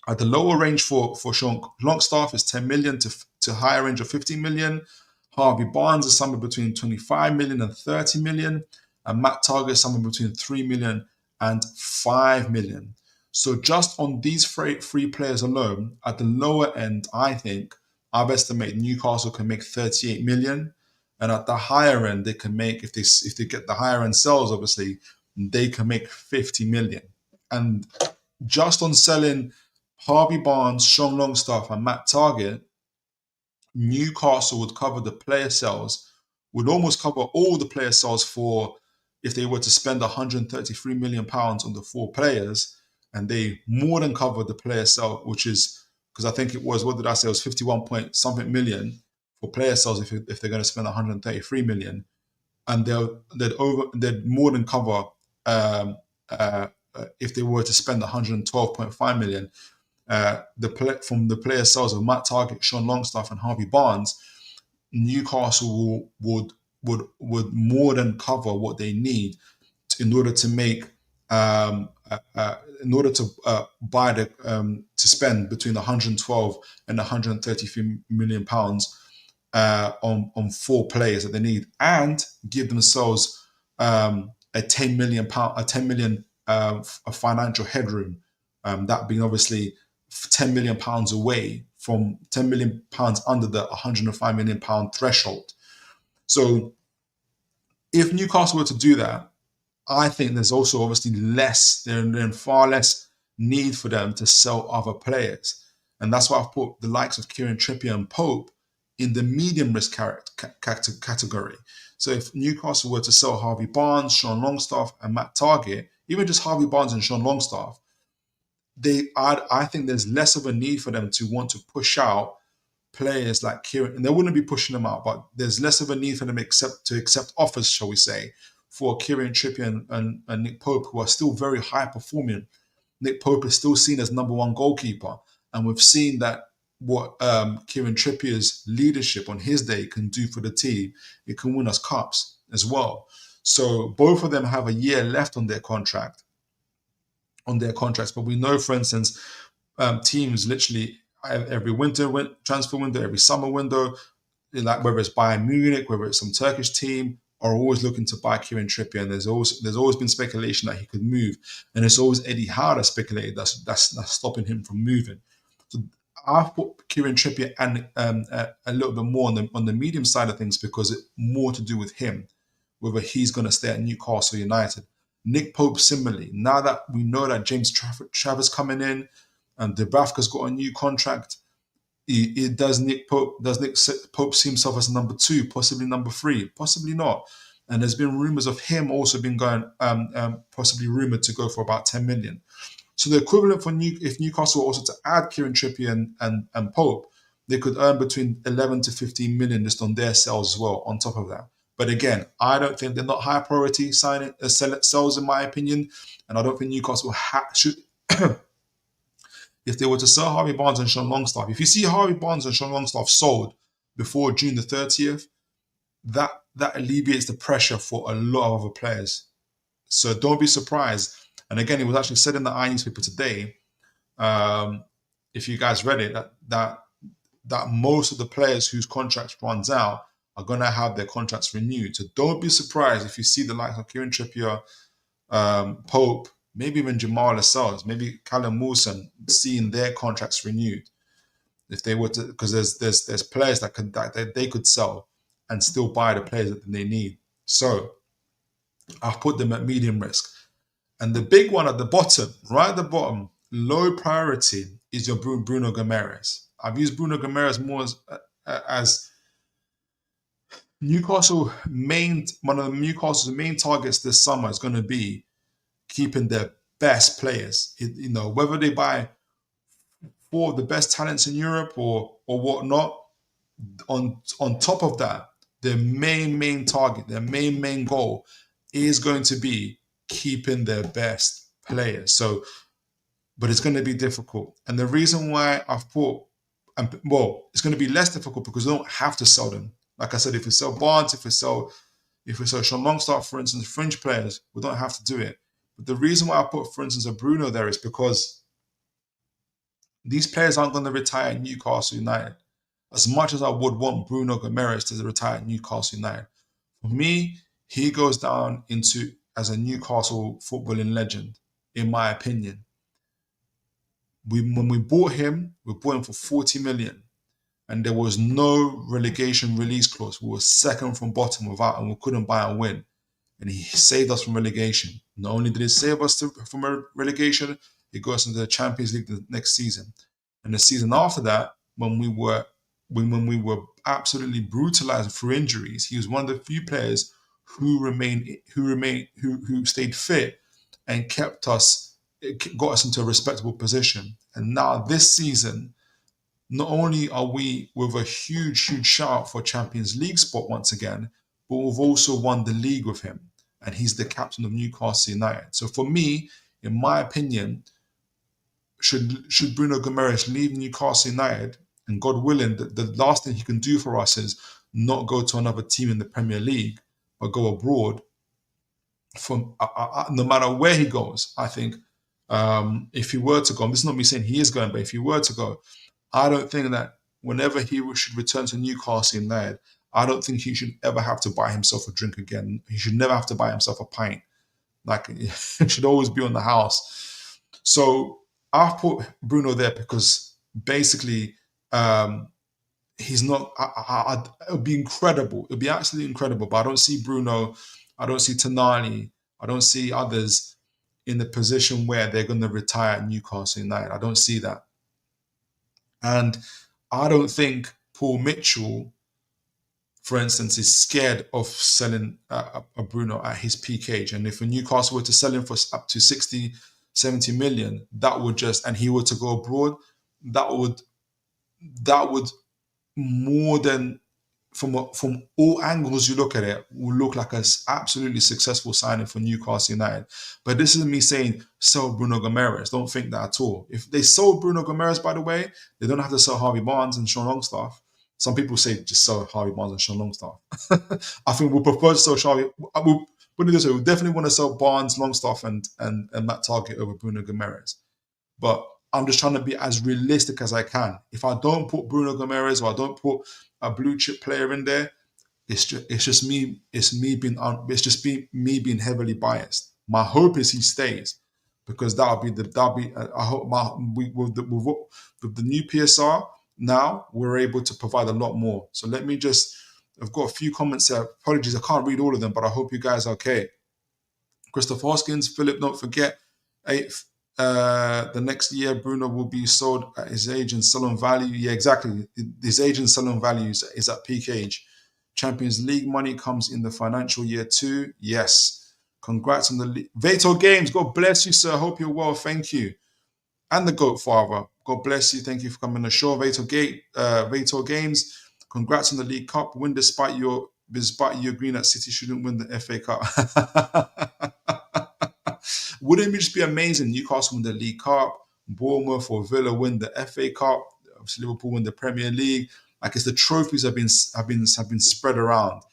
at the lower range for Sean Longstaff is 10 million to higher range of 15 million. Harvey Barnes is somewhere between 25 million and 30 million. And Matt Target is somewhere between 3 million and 5 million. So just on these three players alone, at the lower end, I think I've estimated Newcastle can make 38 million. And at the higher end, they can make, if they get the higher end sales, obviously, they can make 50 million. And just on selling Harvey Barnes, Sean Longstaff, and Matt Target, Newcastle would cover the player sales, would almost cover all the player sales for, if they were to spend 133 million pounds on the 4 players, and they more than cover the player sale, which is, because I think it was, what did I say, it was 51 point something million for player sales if they're going to spend 133 million, and they'd more than cover if they were to spend 112.5 million. From the player sales of Matt Target, Sean Longstaff, and Harvey Barnes, Newcastle would more than cover what they need in order to make in order to buy to spend between 112 and 133 million pounds on 4 players that they need, and give themselves a £10 million financial headroom. That being obviously £10 million away from £10 million under the £105 million threshold. So if Newcastle were to do that, I think there's also obviously far less need for them to sell other players. And that's why I've put the likes of Kieran Trippier and Pope in the medium risk category. So if Newcastle were to sell Harvey Barnes, Sean Longstaff, and Matt Targett, even just Harvey Barnes and Sean Longstaff, I think there's less of a need for them to want to push out players like Kieran, and they wouldn't be pushing them out, but there's less of a need for them to accept offers, shall we say, for Kieran Trippier and Nick Pope, who are still very high performing. Nick Pope is still seen as #1 goalkeeper, and we've seen that what Kieran Trippier's leadership on his day can do for the team. It can win us cups as well. So both of them have a year left on their contracts. But we know, for instance, teams literally every transfer window, every summer window, like whether it's Bayern Munich, whether it's some Turkish team, are always looking to buy Kieran Trippier, and there's always been speculation that he could move, and it's always Eddie Howe that speculated that's stopping him from moving. So I've put Kieran Trippier and a little bit more on the medium side of things because it's more to do with him, whether he's going to stay at Newcastle United. Nick Pope similarly. Now that we know that James Travers coming in, and Dubravka's got a new contract, does Nick Pope see himself as number 2, possibly number 3, possibly not? And there's been rumours of him also been going, possibly rumoured to go for about 10 million. So the equivalent for if Newcastle were also to add Kieran Trippier and Pope, they could earn between 11 to 15 million just on their sales as well on top of that. But again, I don't think they're not high priority sales in my opinion, and I don't think Newcastle should. If they were to sell Harvey Barnes and Sean Longstaff, if you see Harvey Barnes and Sean Longstaff sold before June the 30th, that alleviates the pressure for a lot of other players. So don't be surprised. And again, it was actually said in the iNewspaper today, if you guys read it, that most of the players whose contracts runs out are going to have their contracts renewed. So don't be surprised if you see the likes of Kieran Trippier, Pope, maybe even Jamal Lascelles, maybe Callum Wilson seeing their contracts renewed. If they were to, because there's players that they could sell and still buy the players that they need. So I've put them at medium risk. And the big one at the bottom, right at the bottom, low priority, is your Bruno Guimaraes. I've used Bruno Guimaraes more as one of Newcastle's main targets this summer is going to be keeping their best players. Whether they buy 4 of the best talents in Europe or whatnot. On top of that, their main target, their main goal is going to be keeping their best players. So, but it's going to be difficult. And the reason why I've put, it's going to be less difficult because we don't have to sell them. Like I said, if we sell Barnes, if we sell Sean Longstaff, for instance, fringe players, we don't have to do it. But the reason why I put, for instance, a Bruno there is because these players aren't going to retire at Newcastle United. As much as I would want Bruno Guimaraes to retire at Newcastle United, for me, he goes down as a Newcastle footballing legend, in my opinion. When we bought him for 40 million. And there was no relegation release clause. We were second from bottom and we couldn't buy a win. And he saved us from relegation. Not only did he save us from a relegation, he got us into the Champions League the next season. And the season after that, when we were absolutely brutalized through injuries, he was one of the few players who stayed fit and got us into a respectable position. And now this season, not only are we with a huge shout for Champions League spot once again, but we've also won the league with him. And he's the captain of Newcastle United. So for me, in my opinion, should Bruno Guimaraes leave Newcastle United, and God willing, the last thing he can do for us is not go to another team in the Premier League, but go abroad. No matter where he goes, I think if he were to go, and this is not me saying he is going, but if he were to go, I don't think that whenever he should return to Newcastle United, I don't think he should ever have to buy himself a drink again. He should never have to buy himself a pint. Like, it should always be on the house. So I've put Bruno there because basically he's not. It would be incredible. It would be absolutely incredible. But I don't see Bruno. I don't see Tonali. I don't see others in the position where they're going to retire at Newcastle United. I don't see that. And I don't think Paul Mitchell, for instance, is scared of selling a Bruno at his peak age. And if a Newcastle were to sell him for up to 60, 70 million, that would just, and he were to go abroad, that would more than, from all angles you look at it, will look like an absolutely successful signing for Newcastle United. But this isn't me saying sell Bruno Gomes. Don't think that at all. If they sold Bruno Gomes, by the way, they don't have to sell Harvey Barnes and Sean Longstaff. Some people say just sell Harvey Barnes and Sean Longstaff. I think we'll prefer to sell Harvey. We'll definitely want to sell Barnes, Longstaff, and Matt Target over Bruno Gomes. But I'm just trying to be as realistic as I can. If I don't put Bruno Gomes or I don't put a blue chip player in there, it's just me being heavily biased. My hope is he stays, because I hope with the new PSR now we're able to provide a lot more. So let me just, I've got a few comments there. Apologies, I can't read all of them, but I hope you guys are okay. Christopher Hoskins, Philip, don't forget, the next year Bruno will be sold at his age and sell on value. Yeah, exactly. His age and sell on value is at peak age. Champions League money comes in the financial year too. Yes. Congrats on the league. Vator Games, God bless you, sir. Hope you're well. Thank you. And the Goat Father, God bless you. Thank you for coming on the show. Vator Games, congrats on the League Cup win, despite you agreeing that City shouldn't win the FA Cup. Wouldn't it just be amazing? Newcastle win the League Cup, Bournemouth or Villa win the FA Cup, obviously Liverpool win the Premier League. Like, it's the trophies have been spread around.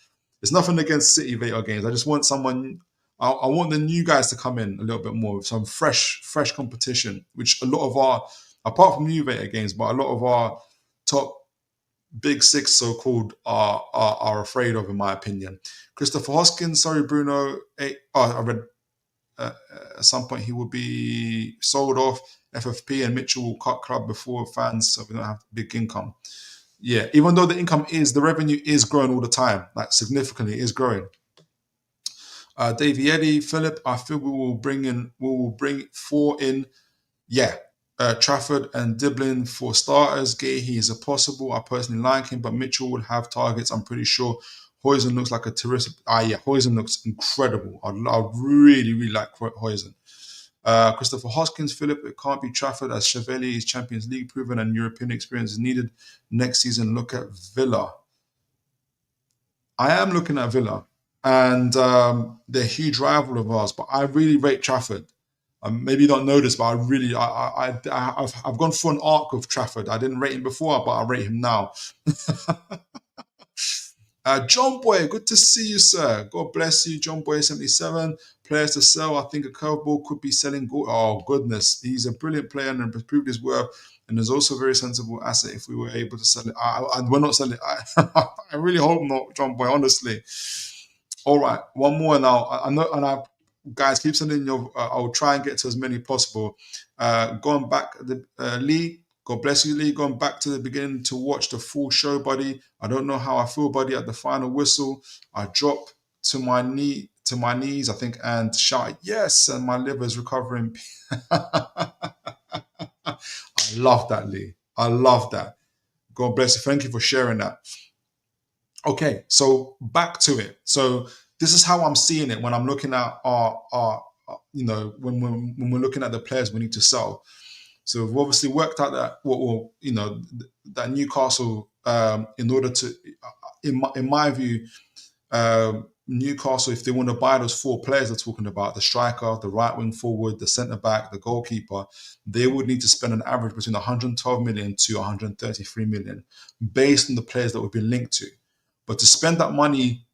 There's nothing against City Vator Games. I just want someone. I want the new guys to come in a little bit more with some fresh competition, which a lot of our, apart from new Vator Games, but a lot of our top big six so-called are afraid of, in my opinion. Christopher Hoskins, sorry Bruno. I read. At some point he will be sold off. FFP and Mitchell will cut club before fans, so we don't have big income. Yeah, even though the revenue is growing all the time, like significantly is growing. Davey Eddy, Philip, I feel we will bring 4 in. Yeah, Trafford and Diblin for starters. Gahey is a possible. I personally like him, but Mitchell will have targets, I'm pretty sure. Huijsen looks like a terrific. Huijsen looks incredible. I really, really like Huijsen. Christopher Hoskins, Philip, it can't be Trafford, as Chevalier is Champions League proven and European experience is needed next season. Look at Villa. I am looking at Villa, and they're a huge rival of ours, but I really rate Trafford. Maybe you don't know this, but I've gone through an arc of Trafford. I didn't rate him before, but I rate him now. John Boy, good to see you, sir. God bless you, John Boy 77. Players to sell. I think a curveball could be selling. Oh, goodness. He's a brilliant player and has proved his worth, and is also a very sensible asset if we were able to sell it. We're not selling it. I really hope not, John Boy, honestly. All right, one more now. I know, and guys, keep sending your. I'll try and get to as many possible. Going back, Lee. God bless you, Lee. Going back to the beginning to watch the full show, buddy. I don't know how I feel, buddy. At the final whistle, I drop to my knees, I think, and shout yes, and my liver is recovering. I love that, Lee. I love that. God bless you. Thank you for sharing that. Okay, so back to it. So this is how I'm seeing it when I'm looking at our when we're looking at the players we need to sell. So we've obviously worked out that that Newcastle, in order to, in my view, Newcastle, if they want to buy those 4 players they're talking about, the striker, the right wing forward, the centre back, the goalkeeper, they would need to spend an average between 112 million to 133 million, based on the players that we've been linked to. But to spend that money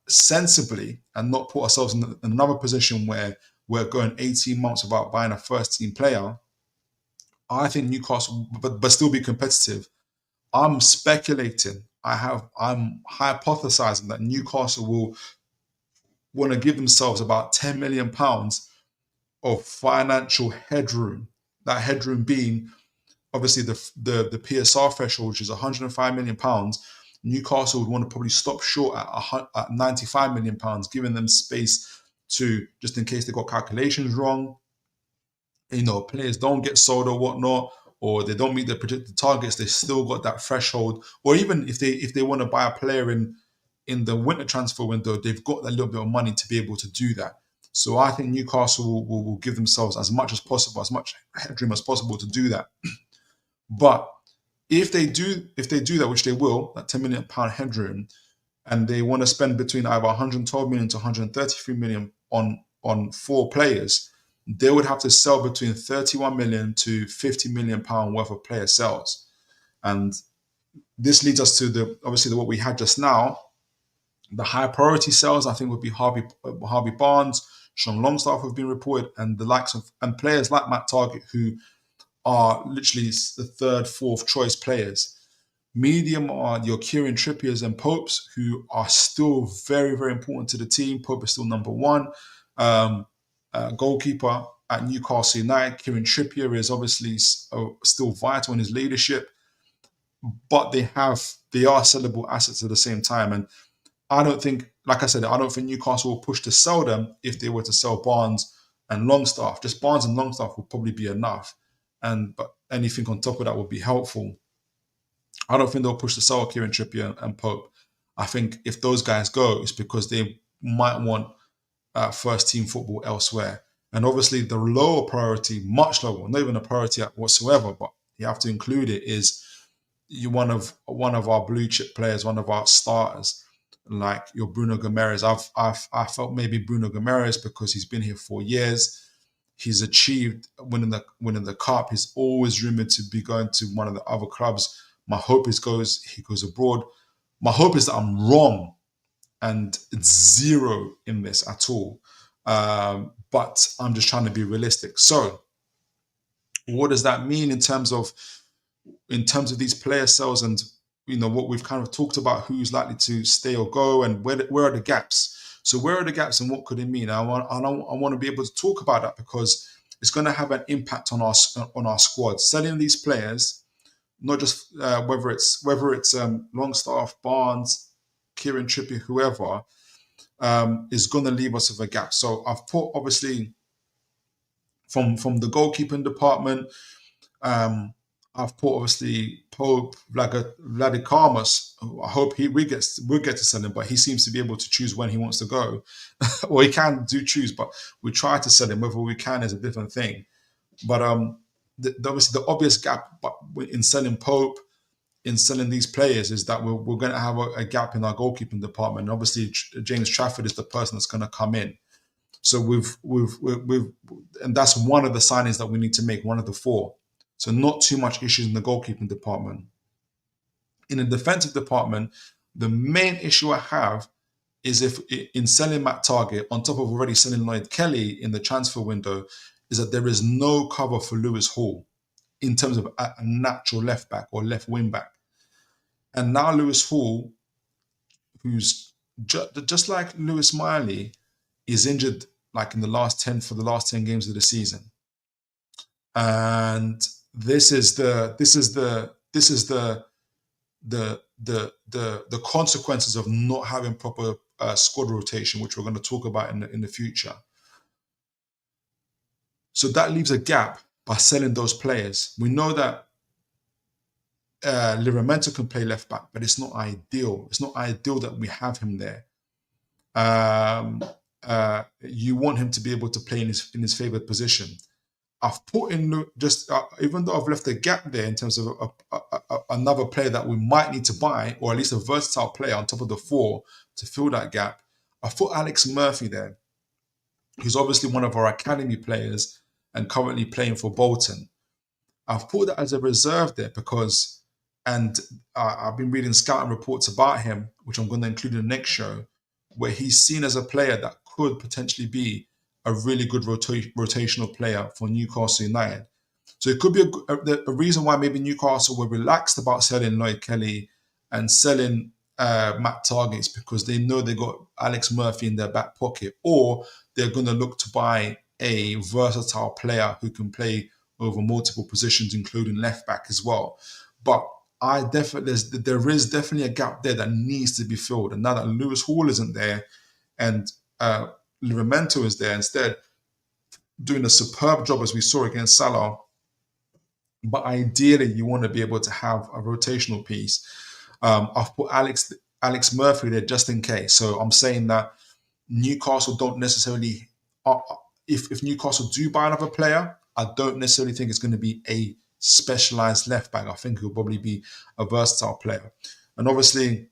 sensibly and not put ourselves in another position where we're going 18 months without buying a first team player, I think Newcastle, but still be competitive. I'm speculating. I'm hypothesizing that Newcastle will want to give themselves about £10 million of financial headroom. That headroom being obviously the PSR threshold, which is £105 million. Newcastle would want to probably stop short at £95 million, giving them space to, just in case they got calculations wrong, players don't get sold or whatnot, or they don't meet their projected targets, they still got that threshold. Or even if they want to buy a player in the winter transfer window, they've got that little bit of money to be able to do that. So I think Newcastle will give themselves as much as possible, as much headroom as possible to do that. But if they do that, which they will, that £10 million headroom, and they want to spend between either 112 million to 133 million on 4 players, they would have to sell between 31 million to 50 million pound worth of player sales. And this leads us to obviously what we had just now. The high priority sales, I think, would be Harvey Barnes, Sean Longstaff have been reported, and the likes of, and players like Matt Targett, who are literally the 3rd, 4th choice players. Medium are your Kieran Trippiers and Popes, who are still very, very important to the team. Pope is still number 1. Goalkeeper at Newcastle United, Kieran Trippier is obviously still vital in his leadership, but they are sellable assets at the same time. And I don't think, like I said, I don't think Newcastle will push to sell them if they were to sell Barnes and Longstaff. Just Barnes and Longstaff would probably be enough, but anything on top of that would be helpful. I don't think they'll push to sell Kieran Trippier and Pope. I think if those guys go, it's because they might want first team football elsewhere. And obviously the lower priority, much lower, not even a priority whatsoever, but you have to include it, is one of our blue chip players, one of our starters, like your Bruno Guimaraes. I felt maybe Bruno Guimaraes, because he's been here 4 years. He's achieved winning the cup. He's always rumored to be going to one of the other clubs. My hope is he goes abroad. My hope is that I'm wrong and it's zero in this at all. But I'm just trying to be realistic. So what does that mean in terms of these player sales, and what we've kind of talked about, who's likely to stay or go, and where are the gaps? So where are the gaps, and what could it mean? I want to be able to talk about that, because it's going to have an impact on our squad. Selling these players, not just whether it's Longstaff, Barnes, Kieran Trippier, whoever, is going to leave us with a gap. So I've put, obviously, from the goalkeeping department, I've put obviously Pope, Vladikarmas. I hope we'll get to sell him, but he seems to be able to choose when he wants to go. Well, he can choose, but we try to sell him. Whether we can is a different thing. But obviously the obvious gap in selling Pope, in selling these players, is that we're going to have a gap in our goalkeeping department. And obviously, James Trafford is the person that's going to come in. So and that's one of the signings that we need to make, one of the 4. So not too much issues in the goalkeeping department. In the defensive department, the main issue I have is in selling Matt Targett, on top of already selling Lloyd Kelly in the transfer window, is that there is no cover for Lewis Hall in terms of a natural left back or left wing back. And now Lewis Hall, who's just like Lewis Miley, is injured like in the last 10 games of the season. And this is the consequences of not having proper squad rotation, which we're going to talk about in the future. So that leaves a gap by selling those players. We know that Livramento can play left back, but it's not ideal. It's not ideal that we have him there. You want him to be able to play in his favoured position. I've put in even though I've left a gap there in terms of another player that we might need to buy, or at least a versatile player on top of the 4 to fill that gap. I've put Alex Murphy there, who's obviously one of our academy players and currently playing for Bolton. I've put that as a reserve there because, and I've been reading scouting reports about him, which I'm going to include in the next show, where he's seen as a player that could potentially be a really good rotational player for Newcastle United. So it could be a reason why maybe Newcastle were relaxed about selling Lloyd Kelly and selling Matt Targets, because they know they got Alex Murphy in their back pocket, or they're going to look to buy a versatile player who can play over multiple positions, including left back as well. But there is definitely a gap there that needs to be filled. And now that Lewis Hall isn't there and Livramento is there instead, doing a superb job as we saw against Salah. But ideally, you want to be able to have a rotational piece. I've put Alex Murphy there just in case. So I'm saying that Newcastle don't necessarily, if Newcastle do buy another player, I don't necessarily think it's going to be a specialized left back. I think he'll probably be a versatile player. And obviously,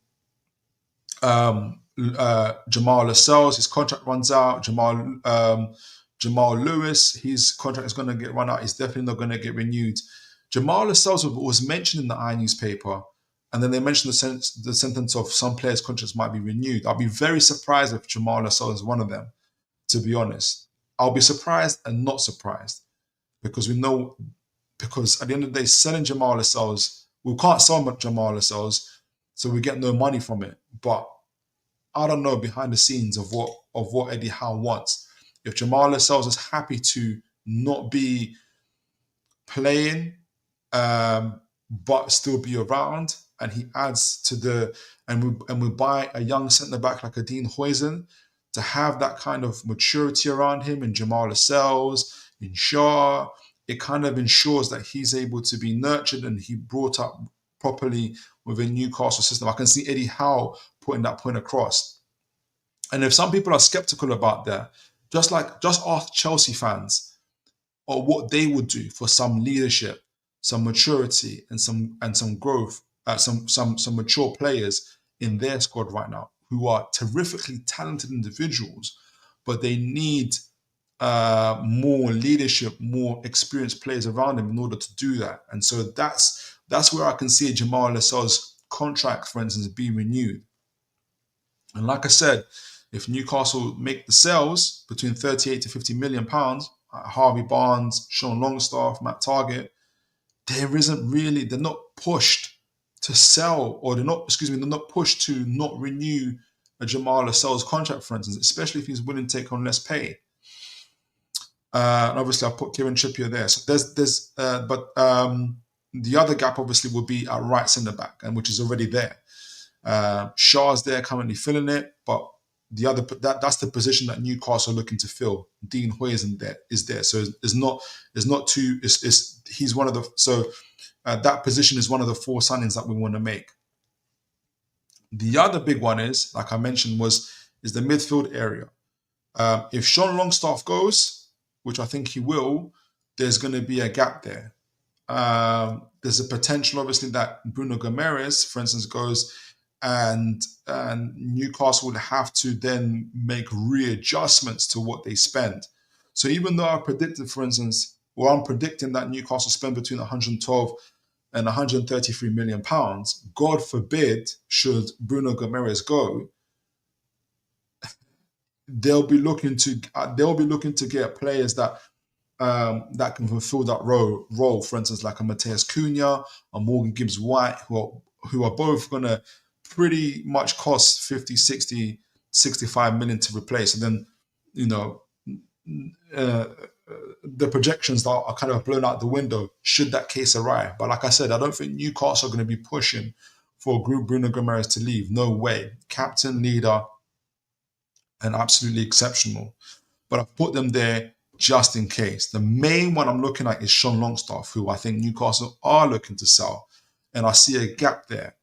Jamal Lascelles, his contract runs out. Jamal Lewis, his contract is going to get run out. He's definitely not going to get renewed. Jamal Lascelles was mentioned in the I newspaper, and then they mentioned the sentence of some players' contracts might be renewed. I'll be very surprised if Jamal Lascelles is one of them, to be honest. I'll be surprised and not surprised, because at the end of the day, selling Jamal Lascelles, we can't sell Jamal Lascelles, so we get no money from it. But I don't know behind the scenes of what Eddie Howe wants. If Jamal Lascelles is happy to not be playing, but still be around, and he adds to and we buy a young centre back like a Dean Huijsen to have that kind of maturity around him, and Jamal Lascelles, in Shaw, it kind of ensures that he's able to be nurtured and he brought up properly within Newcastle system. I can see Eddie Howe putting that point across. And if some people are skeptical about that, just ask Chelsea fans or what they would do for some leadership, some maturity, and some growth, some mature players in their squad right now who are terrifically talented individuals, but they need more leadership, more experienced players around them in order to do that. And so that's where I can see Jamal Lascelles' contract, for instance, being renewed. And like I said, if Newcastle make the sales between 38 to 50 million pounds, Harvey Barnes, Sean Longstaff, Matt Target, they're not pushed to sell, or they're not pushed to not renew a Jamal Lascelles contract, for instance, especially if he's willing to take on less pay. And obviously, I'll put Kieran Trippier there. So the other gap obviously will be at right centre back, and which is already there. Shaw's there currently filling it, but that's the position that Newcastle are looking to fill. Dean Huijsen is there, so he's one of the that position is one of the 4 signings that we want to make. The other big one is, like I mentioned, is the midfield area. If Sean Longstaff goes, which I think he will, there's going to be a gap there. There's a potential, obviously, that Bruno Gomes, for instance, goes, and Newcastle would have to then make readjustments to what they spend. So even though I'm predicting that Newcastle spend between 112 and 133 million pounds, God forbid, should Bruno Gomes go, they'll be looking to get players that can fulfill that role. For instance, like a Mateus Cunha, a Morgan Gibbs-White, who are both going to pretty much cost 50, 60, 65 million to replace. And then, the projections are kind of blown out the window should that case arrive. But like I said, I don't think Newcastle are going to be pushing for Bruno Gomes to leave. No way. Captain, leader, and absolutely exceptional. But I've put them there just in case. The main one I'm looking at is Sean Longstaff, who I think Newcastle are looking to sell. And I see a gap there.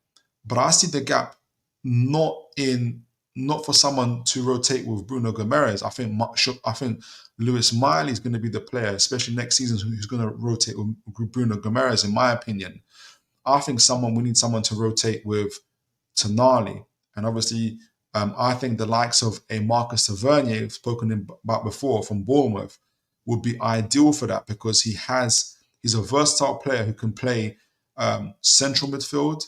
But I see the gap not for someone to rotate with Bruno Gomes. I think Lewis Miley is going to be the player, especially next season, who's going to rotate with Bruno Gomes, in my opinion. I think we need someone to rotate with Tonali. And obviously, I think the likes of a Marcus Tavernier, we've spoken about before, from Bournemouth, would be ideal for that, because he's a versatile player who can play central midfield,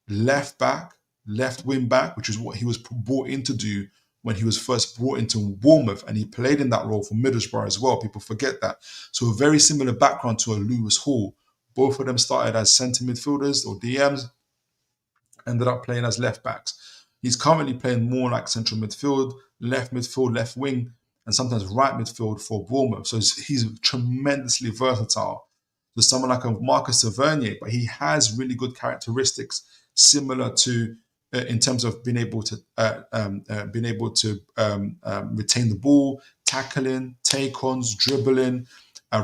left back, left wing back, which is what he was brought in to do when he was first brought into Bournemouth, and he played in that role for Middlesbrough as well. People forget that. So a very similar background to a Lewis Hall. Both of them started as centre midfielders or DMs, ended up playing as left backs. He's currently playing more like central midfield, left wing, and sometimes right midfield for Bournemouth. So he's tremendously versatile. So someone like a Marcus Tavernier, but he has really good characteristics similar to in terms of being able to retain the ball, tackling, take-ons, dribbling.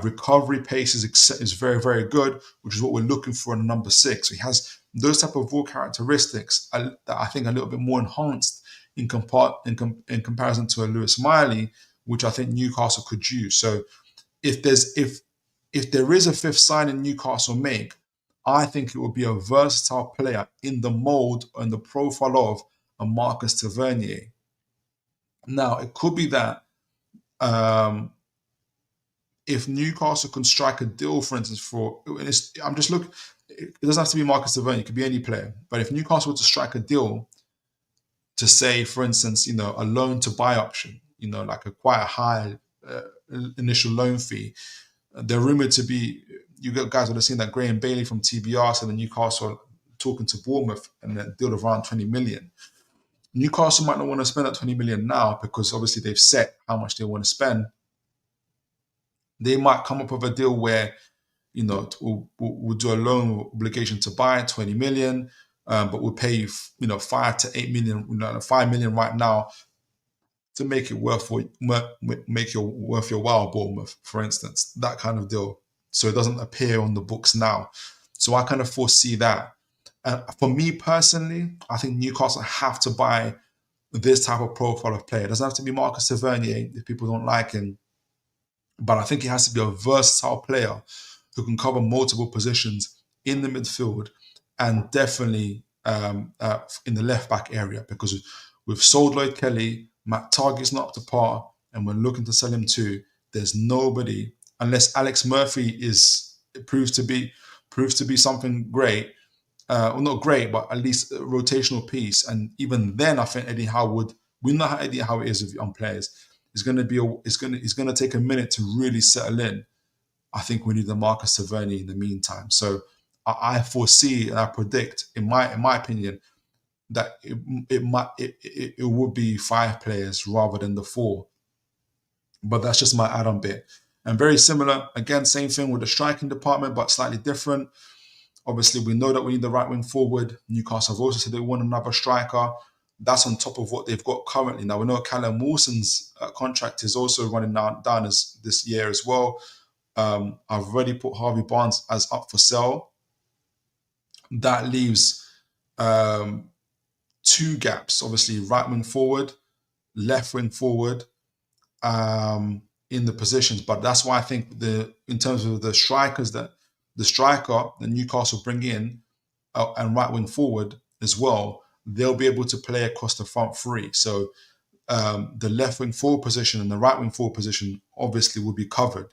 Recovery pace is very, very good, which is what we're looking for in number 6. So he has those type of raw characteristics that I think are a little bit more enhanced in comparison to a Lewis Miley, which I think Newcastle could use. So if there is a fifth signing Newcastle make, I think it would be a versatile player in the mold and the profile of a Marcus Tavernier. Now, it could be that if Newcastle can strike a deal, for instance, I'm just looking, it doesn't have to be Marcus Tavernier, it could be any player. But if Newcastle were to strike a deal to say, for instance, a loan to buy option, like quite a high initial loan fee, they're rumored to be, you guys would have seen that Graham Bailey from TBR said that Newcastle talking to Bournemouth and a deal of around 20 million. Newcastle might not want to spend that 20 million now because obviously they've set how much they want to spend. They might come up with a deal where, we'll do a loan obligation to buy 20 million, but we'll pay you, 5 to 8 million, 5 million right now to make it worth your while, Bournemouth, for instance, that kind of deal. So it doesn't appear on the books now. So I kind of foresee that. For me personally, I think Newcastle have to buy this type of profile of player. It doesn't have to be Marcus Tavernier if people don't like him. But I think he has to be a versatile player who can cover multiple positions in the midfield and definitely in the left-back area. Because we've sold Lloyd Kelly, Matt Targett's not up to par, and we're looking to sell him too. There's nobody, unless Alex Murphy proves to be something great. Well, not great, but at least a rotational piece. And even then, I think Eddie Howe we know how Eddie Howe is with young players. It's going to take a minute to really settle in. I think we need the Marcus Tavernier in the meantime. So I foresee and I predict, in my opinion, that it would be 5 players rather than the 4. But that's just my add-on bit. And very similar, again, same thing with the striking department, but slightly different. Obviously, we know that we need the right wing forward. Newcastle have also said they want another striker. That's on top of what they've got currently. Now, we know Callum Wilson's contract is also running down this year as well. I've already put Harvey Barnes as up for sale. That leaves 2 gaps, obviously right wing forward, left wing forward in the positions. But that's why I think in terms of the strikers, that the striker that Newcastle bring in and right wing forward as well, they'll be able to play across the front 3. So the left wing forward position and the right wing forward position obviously will be covered.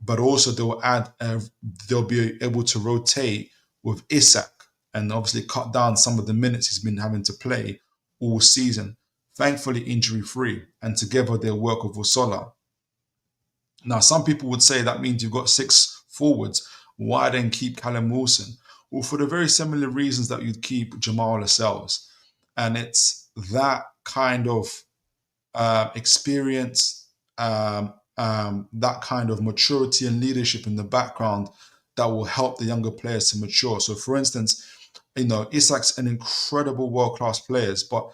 But also they'll be able to rotate with Isak and obviously cut down some of the minutes he's been having to play all season. Thankfully injury-free, and together they'll work with Osola. Now, some people would say that means you've got 6 forwards. Why then keep Callum Wilson? Well, for the very similar reasons that you'd keep Jamal Lascelles. And it's that kind of experience, that kind of maturity and leadership in the background that will help the younger players to mature. So, for instance, Isak's an incredible world-class player, but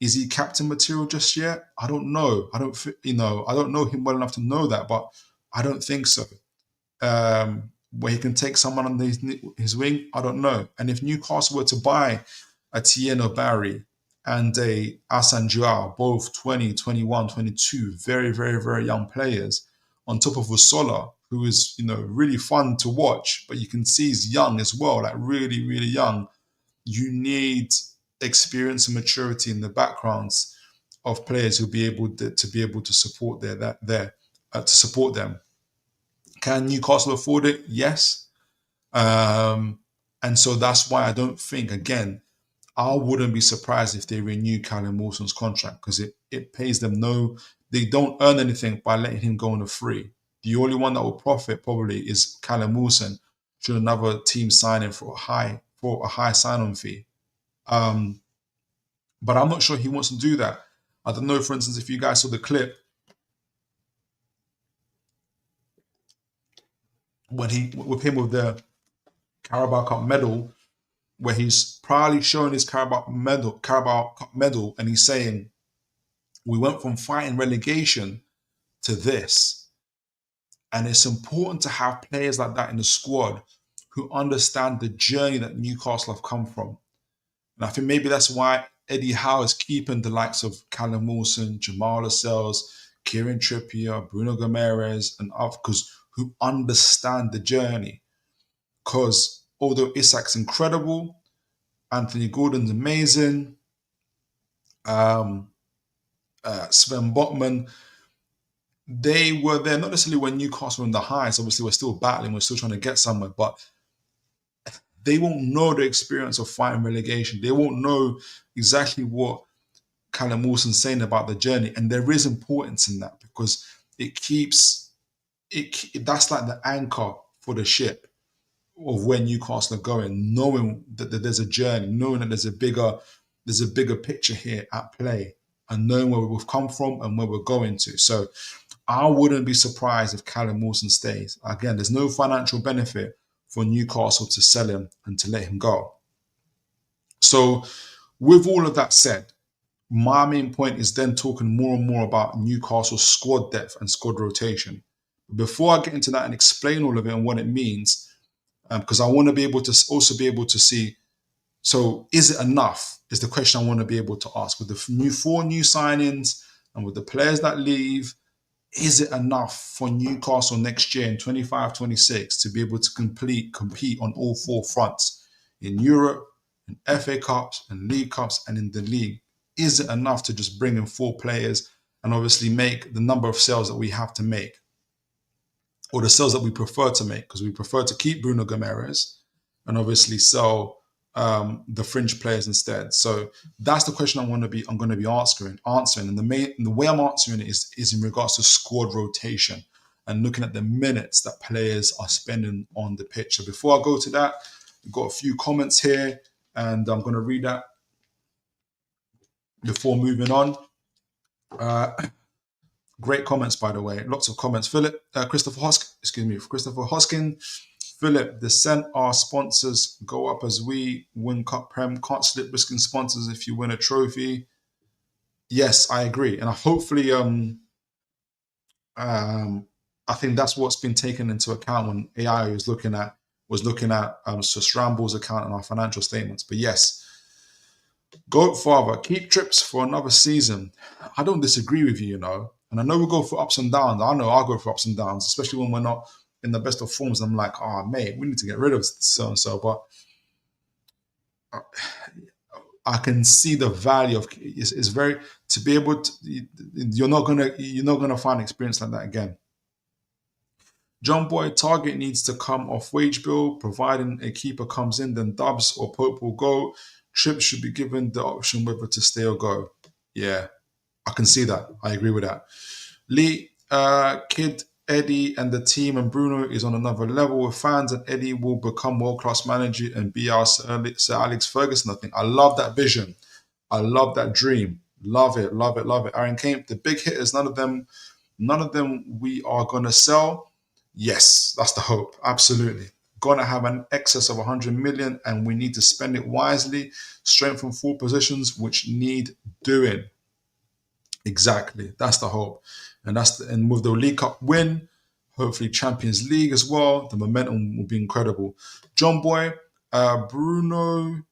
is he captain material just yet? I don't know. I don't know him well enough to know that, but I don't think so. Where he can take someone under his wing, I don't know. And if Newcastle were to buy a Tieno Barry and a Asan Joao, both 20, 21, 22, very, very, very young players, on top of Usola, who is, really fun to watch, but you can see he's young as well, like really, really young. You need experience and maturity in the backgrounds of players who'll be able to support to support them. Can Newcastle afford it? Yes. And so that's why I don't think, again, I wouldn't be surprised if they renew Callum Wilson's contract, because it pays them they don't earn anything by letting him go on a free. The only one that will profit probably is Callum Wilson, should another team sign him for a high sign-on fee. But I'm not sure he wants to do that. I don't know, for instance, if you guys saw the clip when with the Carabao Cup medal, where he's proudly showing his Carabao Cup medal, and he's saying, "We went from fighting relegation to this." And it's important to have players like that in the squad who understand the journey that Newcastle have come from. And I think maybe that's why Eddie Howe is keeping the likes of Callum Wilson, Jamal Lascelles, Kieran Trippier, Bruno Gomes, and others who understand the journey. Because although Isak's incredible, Anthony Gordon's amazing, Sven Botman, they were there not necessarily when Newcastle were in the highs. Obviously, we're still battling, we're still trying to get somewhere, but they won't know the experience of fighting relegation. They won't know exactly what Callum Wilson's saying about the journey. And there is importance in that, because that's like the anchor for the ship of where Newcastle are going, knowing that there's a journey, knowing that there's a bigger picture here at play, and knowing where we've come from and where we're going to. So I wouldn't be surprised if Callum Wilson stays. Again, there's no financial benefit for Newcastle to sell him and to let him go. So with all of that said, my main point is then talking more and more about Newcastle's squad depth and squad rotation. Before I get into that and explain all of it and what it means, because I want to be able to also be able to see, so is it enough, is the question I want to be able to ask. With the 4 new signings and with the players that leave, is it enough for Newcastle next year in 25-26 to be able to compete on all 4 fronts, in Europe, in FA Cups, and League Cups, and in the league? Is it enough to just bring in 4 players and obviously make the number of sales that we have to make, or the sales that we prefer to make? Because we prefer to keep Bruno Gomes and obviously sell the fringe players instead. So that's the question I'm going to be answering. And the way I'm answering it is in regards to squad rotation and looking at the minutes that players are spending on the pitch. So before I go to that, we've got a few comments here, and I'm going to read that before moving on. Great comments, by the way. Lots of comments. Christopher Hoskin. Philip, the Cent our sponsors go up as we win Cup Prem. Can't slip risking sponsors if you win a trophy. Yes, I agree. And hopefully, I think that's what's been taken into account when AI was looking at Sir Stramble's account and our financial statements. But yes, Goat Father, keep trips for another season. I don't disagree with you, And I know we go for ups and downs. I know I'll go for ups and downs, especially when we're not in the best of forms. I'm like, oh, mate, we need to get rid of so-and-so. But I can see the value of it's very, to be able to, you're not gonna find experience like that again. John Boy, Target needs to come off wage bill, providing a keeper comes in, then Dubs or Pope will go. Trips should be given the option whether to stay or go. Yeah, I can see that. I agree with that. Lee, Kid, Eddie and the team and Bruno is on another level with fans, and Eddie will become world-class manager and be our Sir Alex Ferguson. I think I love that vision. I love that dream. Love it, love it, love it. Aaron Kane, the big hitters, none of them we are going to sell. Yes, that's the hope. Absolutely. Going to have an excess of 100 million, and we need to spend it wisely, strengthen 4 positions which need doing. Exactly. That's the hope. And with the League Cup win, hopefully Champions League as well, the momentum will be incredible. John Boy, Bruno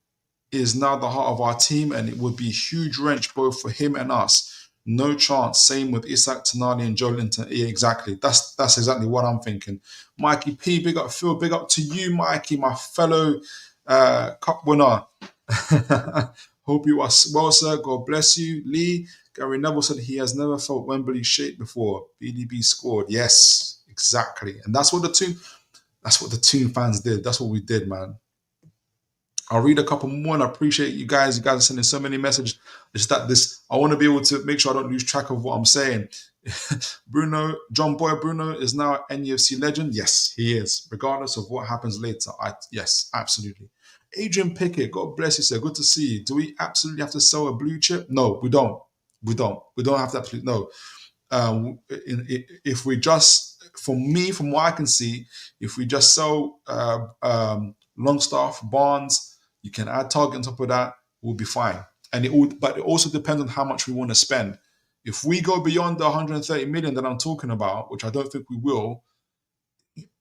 is now the heart of our team, and it would be a huge wrench both for him and us. No chance. Same with Isak, Tonali, and Joe Linton. Yeah, exactly. That's exactly what I'm thinking. Mikey P, big up Phil, big up to you, Mikey, my fellow cup winner. Hope you are well, sir. God bless you. Lee, Gary Neville said he has never felt Wembley shake before. BDB scored. Yes, exactly. And that's what the Toon fans did. That's what we did, man. I'll read a couple more, and I appreciate you guys. You guys are sending so many messages. It's that I want to be able to make sure I don't lose track of what I'm saying. John Boy Bruno is now an NUFC legend. Yes, he is. Regardless of what happens later. Yes, absolutely. Adrian Pickett, God bless you, sir. Good to see you. Do we absolutely have to sell a blue chip? No, we don't. We don't. We don't have to absolutely, no. If we just, from what I can see, if we just sell Longstaff, Barnes, you can add Target on top of that, we'll be fine. But it also depends on how much we want to spend. If we go beyond the 130 million that I'm talking about, which I don't think we will,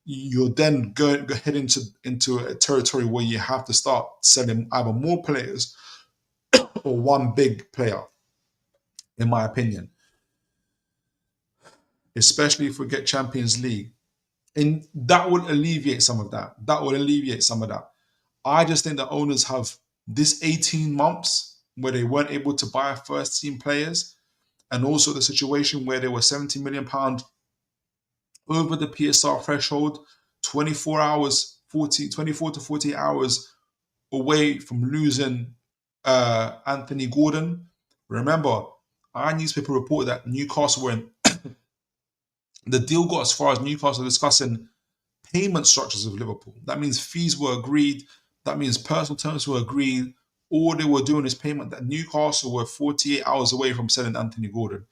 you're then going head into a territory where you have to start selling either more players or one big player, in my opinion. Especially if we get Champions League. And that will alleviate some of that. I just think the owners have this 18 months where they weren't able to buy first team players, and also the situation where they were £70 million over the PSR threshold, 24 to 48 hours away from losing Anthony Gordon. Remember, our newspaper reported that Newcastle were in the deal got as far as Newcastle discussing payment structures of Liverpool. That means fees were agreed. That means personal terms were agreed. All they were doing is payment. That Newcastle were 48 hours away from selling Anthony Gordon.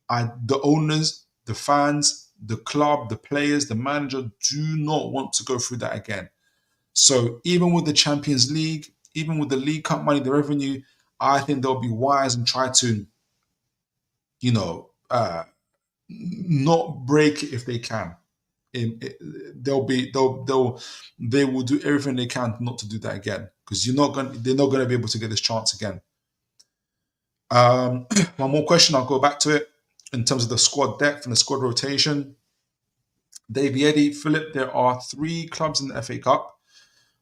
The owners, the fans, the club, the players, the manager do not want to go through that again. So even with the Champions League, even with the League Cup money, the revenue, I think they'll be wise and try to, not break it if they can. They will do everything they can not to do that again, because they're not going to be able to get this chance again. One more question, I'll go back to it in terms of the squad depth and the squad rotation. Davey Eddie, Philip, there are 3 clubs in the FA Cup: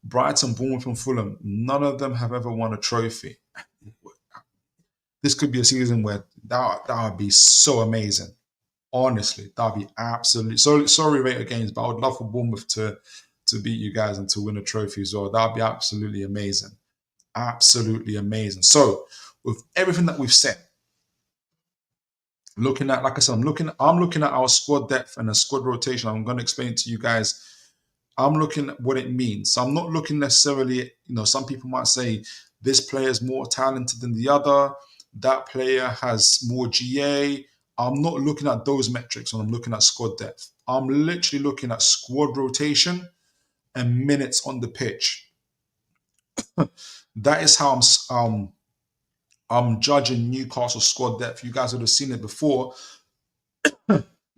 Brighton, Bournemouth and Fulham. None of them have ever won a trophy. This could be a season where that would be so amazing. Honestly, that'd be absolutely sorry Rated Games, but I would love for Bournemouth to beat you guys and to win a trophy as well. That'd be absolutely amazing. Absolutely amazing. So with everything that we've said, looking at, like I said, I'm looking at our squad depth and the squad rotation. I'm going to explain it to you guys. I'm looking at what it means. So I'm not looking necessarily, some people might say this player is more talented than the other, that player has more GA. I'm not looking at those metrics when I'm looking at squad depth. I'm literally looking at squad rotation and minutes on the pitch. That is how I'm judging Newcastle squad depth. You guys would have seen it before.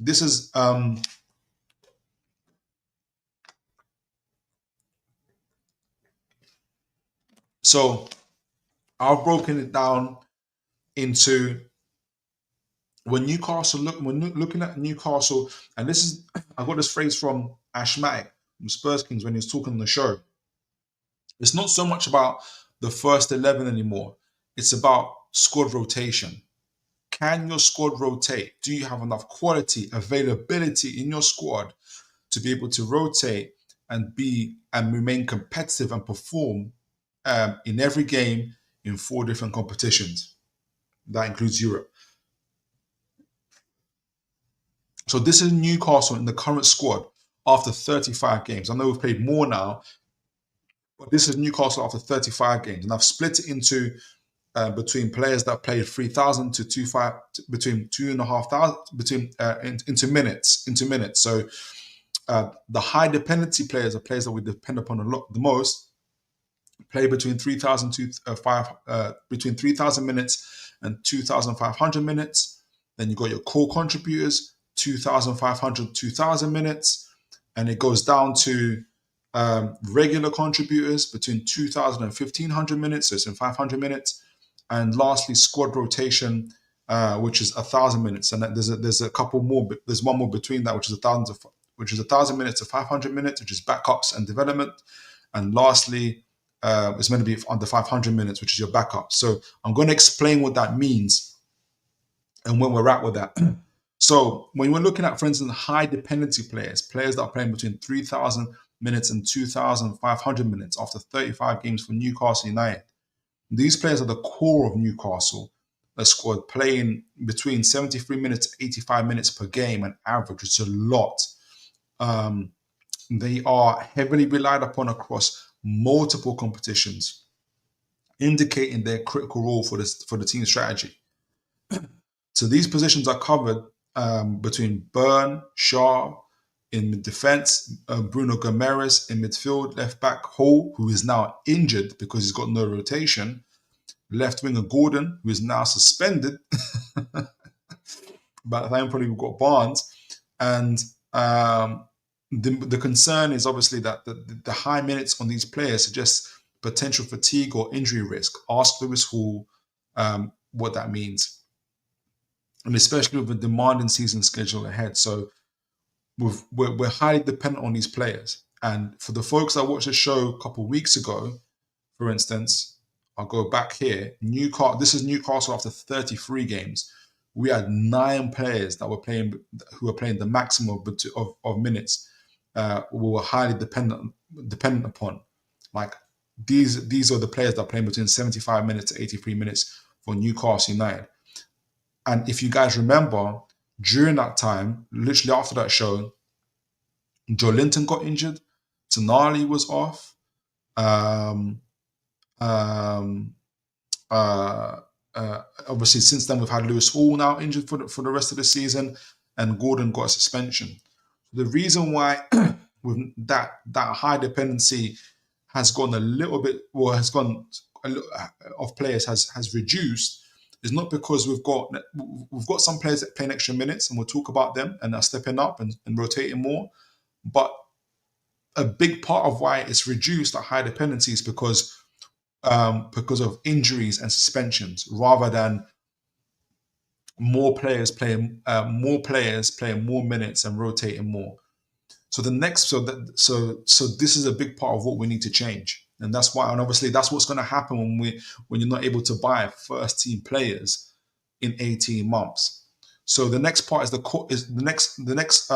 This is so I've broken it down into when looking at Newcastle, and this is, I got this phrase from Ashmatic from Spurs Kings when he was talking on the show. It's not so much about the first 11 anymore. It's about squad rotation. Can your squad rotate? Do you have enough quality, availability in your squad to be able to rotate and remain competitive and perform in every game in 4 different competitions? That includes Europe. So this is Newcastle in the current squad after 35 games. I know we've played more now, but this is Newcastle after 35 games. And I've split it into between players that played 3,000 to 2,500, between 2,500, into minutes. So the high dependency players are players that we depend upon the most, play between 3,000 minutes and 2,500 minutes. Then you got your core contributors, 2,500, 2,000 minutes, and it goes down to regular contributors between 2,000 and 1,500 minutes, so it's in 500 minutes, and lastly squad rotation, which is 1,000 minutes, and there's a couple more. There's one more between that, which is 1,000 minutes to 500 minutes, which is backups and development, and lastly, it's meant to be under 500 minutes, which is your backup. So I'm going to explain what that means and where we're at with that. So when we're looking at, for instance, high dependency players that are playing between 3,000 minutes and 2,500 minutes after 35 games for Newcastle United. These players are the core of Newcastle, a squad playing between 73 minutes to 85 minutes per game on average. It's a lot. They are heavily relied upon across multiple competitions, indicating their critical role for the team strategy. So these positions are covered between Byrne, Shaw in defense, Bruno Gomes in midfield, left back Hall, who is now injured because he's got no rotation, left winger Gordon, who is now suspended. By the time probably we've got Barnes, and the concern is obviously that the high minutes on these players suggests potential fatigue or injury risk. Ask Lewis Hall what that means, and especially with a demanding season schedule ahead. So we're highly dependent on these players. And for the folks that watched the show a couple of weeks ago, for instance, I'll go back here. This is Newcastle after 33 games. We had 9 players that were playing, who were playing the maximum of minutes. We were highly dependent upon. Like these are the players that are playing between 75 minutes to 83 minutes for Newcastle United. And if you guys remember, during that time, literally after that show, Joe Linton got injured. Tonali was off. Obviously, since then we've had Lewis Hall now injured for the rest of the season, and Gordon got a suspension. The reason why with that high dependency has gone a little bit, or has gone of players has reduced, is not because we've got some players that playing extra minutes, and we'll talk about them and are stepping up and rotating more. But a big part of why it's reduced at high dependency is because of injuries and suspensions, rather than more players playing more minutes and rotating more. So this is a big part of what we need to change, and that's why. And obviously, that's what's going to happen when you're not able to buy first team players in 18 months. So the next part is the next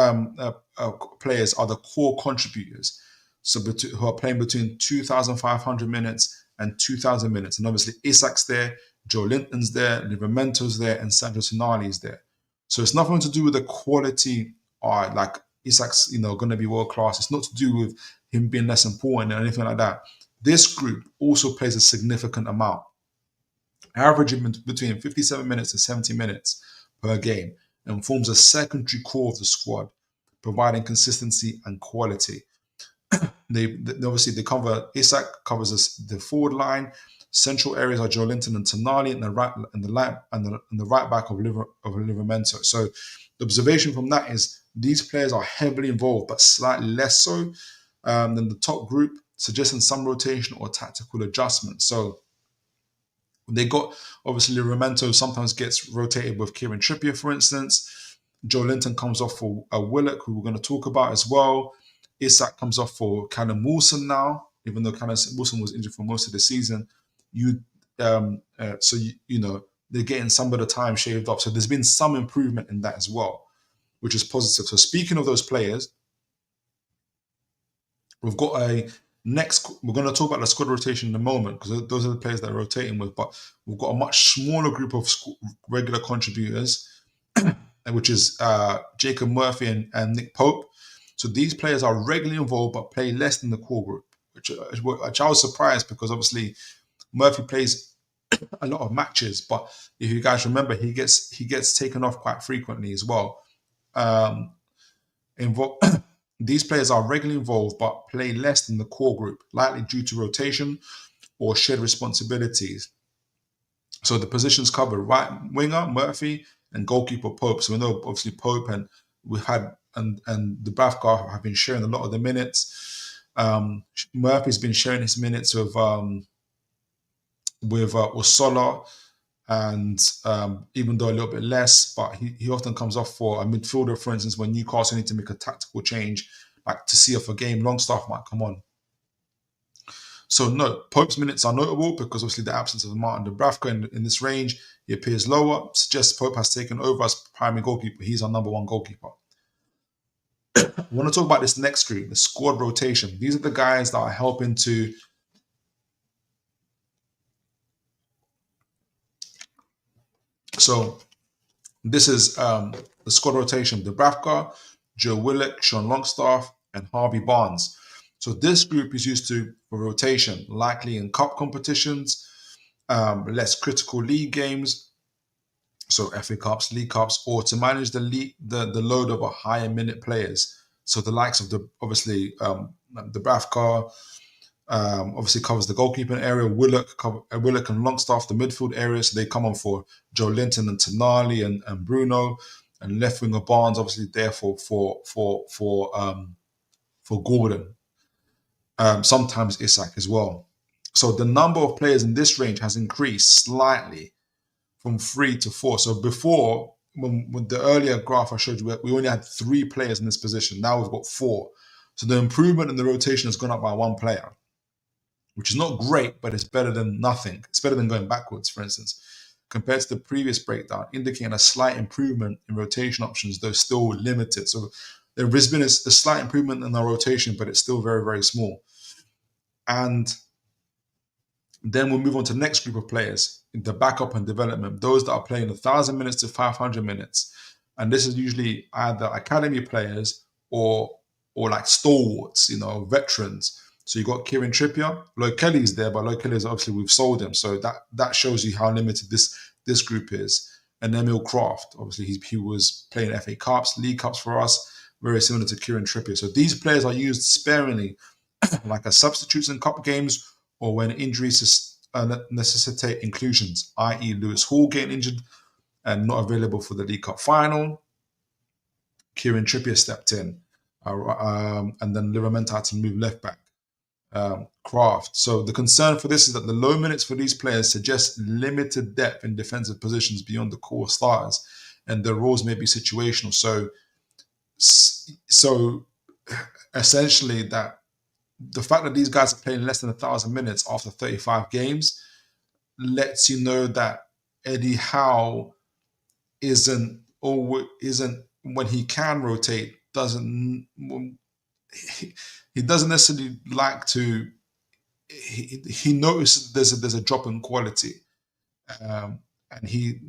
players are the core contributors. So who are playing between 2,500 minutes and 2,000 minutes, and obviously Isak's there, Joe Linton's there, Livermento's there, and Sandro Tonali's there. So it's nothing to do with the quality, or like Isak's going to be world class. It's not to do with him being less important or anything like that. This group also plays a significant amount, averaging between 57 minutes and 70 minutes per game, and forms a secondary core of the squad, providing consistency and quality. They obviously cover. Isak covers the forward line. Central areas are Joe Linton and Tonali, and the right back of Livermento. So the observation from that is these players are heavily involved, but slightly less so than the top group, suggesting some rotation or tactical adjustment. So they got, obviously, Livermento sometimes gets rotated with Kieran Trippier, for instance. Joe Linton comes off for Willock, who we're going to talk about as well. Isak comes off for Callum Wilson now, even though Callum Wilson was injured for most of the season. They're getting some of the time shaved off. So there's been some improvement in that as well, which is positive. So speaking of those players, we're going to talk about the squad rotation in a moment, because those are the players that are rotating with, but we've got a much smaller group of regular contributors, which is Jacob Murphy and Nick Pope. So these players are regularly involved, but play less than the core group, which I was surprised, because obviously Murphy plays a lot of matches, but if you guys remember, he gets taken off quite frequently as well. These players are regularly involved, but play less than the core group, likely due to rotation or shared responsibilities. So the positions covered: right winger Murphy and goalkeeper Pope. So we know obviously Pope and we've had and Dubravka have been sharing a lot of the minutes. Murphy's been sharing his minutes with Osola, and even though a little bit less, but he often comes off for a midfielder, for instance, when Newcastle need to make a tactical change, like to see if a game Longstaff might come on. So no, Pope's minutes are notable because obviously the absence of Martin Dubravka in this range, he appears lower, suggests Pope has taken over as primary goalkeeper. He's our number one goalkeeper. I want to talk about this next group, the squad rotation. These are the guys that are helping to. So this is the squad rotation: Dubravka, Joe Willock, Sean Longstaff, and Harvey Barnes. So this group is used for rotation, likely in cup competitions, less critical league games, so FA Cups, League Cups, or to manage the load of a higher minute players. So the likes of obviously Dubravka, obviously covers the goalkeeping area. Willock and Longstaff the midfield area, so they come on for Joe Linton and Tonali and Bruno, and left winger Barnes obviously there for Gordon. Sometimes Isak as well. So the number of players in this range has increased slightly from 3 to 4. So before, when the earlier graph I showed you, we only had 3 players in this position. Now we've got 4. So the improvement in the rotation has gone up by 1 player, which is not great, but it's better than nothing. It's better than going backwards, for instance, compared to the previous breakdown, indicating a slight improvement in rotation options, though still limited. So there has been a slight improvement in our rotation, but it's still very, very small. And then we'll move on to the next group of players, the backup and development, those that are playing 1,000 minutes to 500 minutes. And this is usually either academy players or like stalwarts, veterans. So you got Kieran Trippier. Lloyd Kelly's there, but Lloyd Kelly's obviously we've sold him. So that shows you how limited this group is. And Emil Kraft, obviously he was playing FA Cups, League Cups for us, very similar to Kieran Trippier. So these players are used sparingly, like as substitutes in cup games, or when injuries necessitate inclusions, i.e. Lewis Hall getting injured and not available for the League Cup final. Kieran Trippier stepped in, and then Livramento had to move left back. Kraft. So the concern for this is that the low minutes for these players suggest limited depth in defensive positions beyond the core starters, and their roles may be situational. So essentially that the fact that these guys are playing less than 1,000 minutes after 35 games lets you know that Eddie Howe isn't when he can rotate, he doesn't necessarily like to. He notices there's a drop in quality, and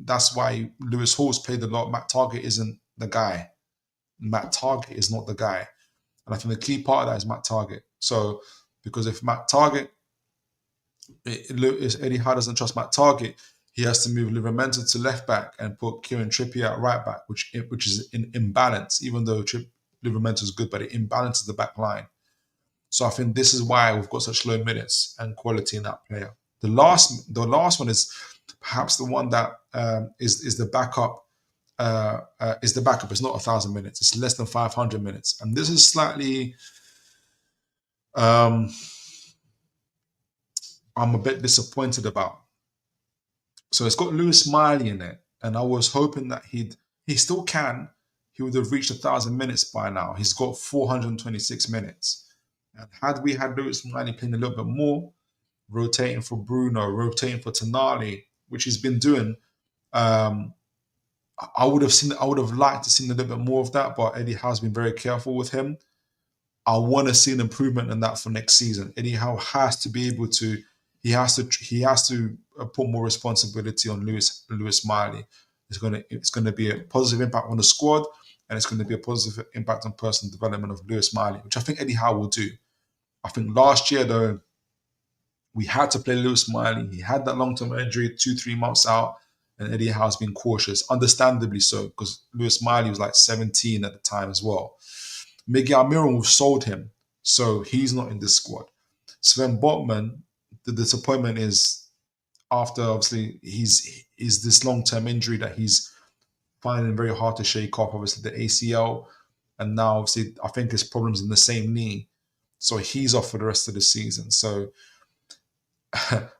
that's why Lewis Hall's played a lot. Matt Targett isn't the guy. Matt Targett is not the guy, and I think the key part of that is Matt Targett. So, because if Matt Targett, Eddie Howe doesn't trust Matt Targett, he has to move Livramento to left back and put Kieran Trippier at right back, which is an imbalance. Even though Livramento is good, but it imbalances the back line. So I think this is why we've got such low minutes and quality in that player. The last one is perhaps the one that is the backup. Is the backup? It's not 1,000 minutes. It's less than 500 minutes, and this is slightly. I'm a bit disappointed about. So it's got Lewis Miley in it, and I was hoping that he still can. He would have reached 1,000 minutes by now. He's got 426 minutes. And had we had Lewis Miley playing a little bit more, rotating for Bruno, rotating for Tonali, which he's been doing, I would have liked to see a little bit more of that, but Eddie Howe's been very careful with him. I want to see an improvement in that for next season. Eddie Howe has to be able to. He has to put more responsibility on Lewis Miley. It's going to be a positive impact on the squad, and it's going to be a positive impact on personal development of Lewis Miley, which I think Eddie Howe will do. I think last year though, we had to play Lewis Miley. He had that long-term injury, 2-3 months out, and Eddie Howe's been cautious, understandably so, because Lewis Miley was like 17 at the time as well. Miguel Almiron, we've sold him, so he's not in this squad. Sven Botman, the disappointment is after obviously is this long-term injury that he's finding very hard to shake off, obviously the ACL, and now obviously I think his problems in the same knee, so he's off for the rest of the season. So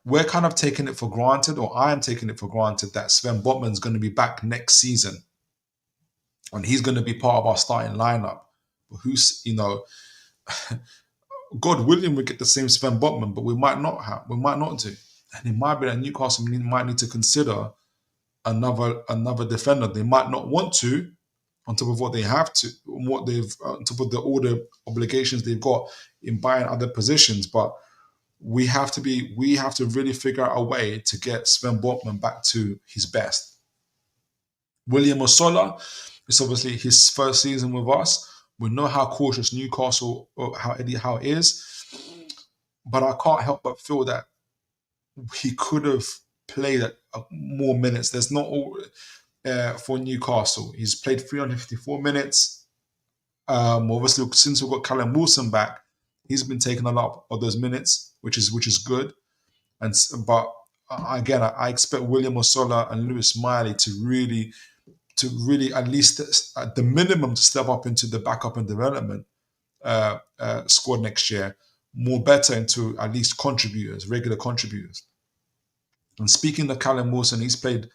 we're kind of taking it for granted, or I am taking it for granted, that Sven Botman's going to be back next season, and he's going to be part of our starting lineup. But God willing, we get the same Sven Botman, but we might not do, and it might be that Newcastle might need to consider another defender. They might not want to, on top of what they have to, what they've, on top of all the obligations they've got in buying other positions. But we have to really figure out a way to get Sven Botman back to his best. William Osola, it's obviously his first season with us. We know how cautious Newcastle, how Eddie Howe is, but I can't help but feel that he could have played more minutes. There's not all for Newcastle. He's played 354 minutes. Obviously, since we've got Callum Wilson back, he's been taking a lot of those minutes, which is good. But again, I expect William Osola and Lewis Smiley to really at least at the minimum to step up into the backup and development squad next year, more better into at least contributors, regular contributors. And speaking of Callum Wilson, he's played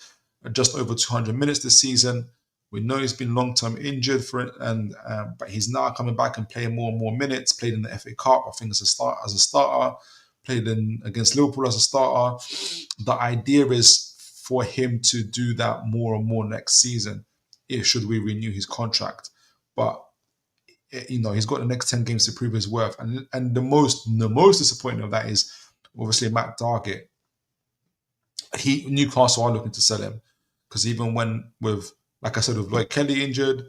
just over 200 minutes this season. We know he's been long-term injured but he's now coming back and playing more and more minutes. Played in the FA Cup, I think, as a starter. Played against Liverpool as a starter. The idea is for him to do that more and more next season, should we renew his contract. But he's got the next 10 games to prove his worth. And the most disappointing of that is obviously Matt Targett. Newcastle are looking to sell him because even when with Lloyd Kelly injured,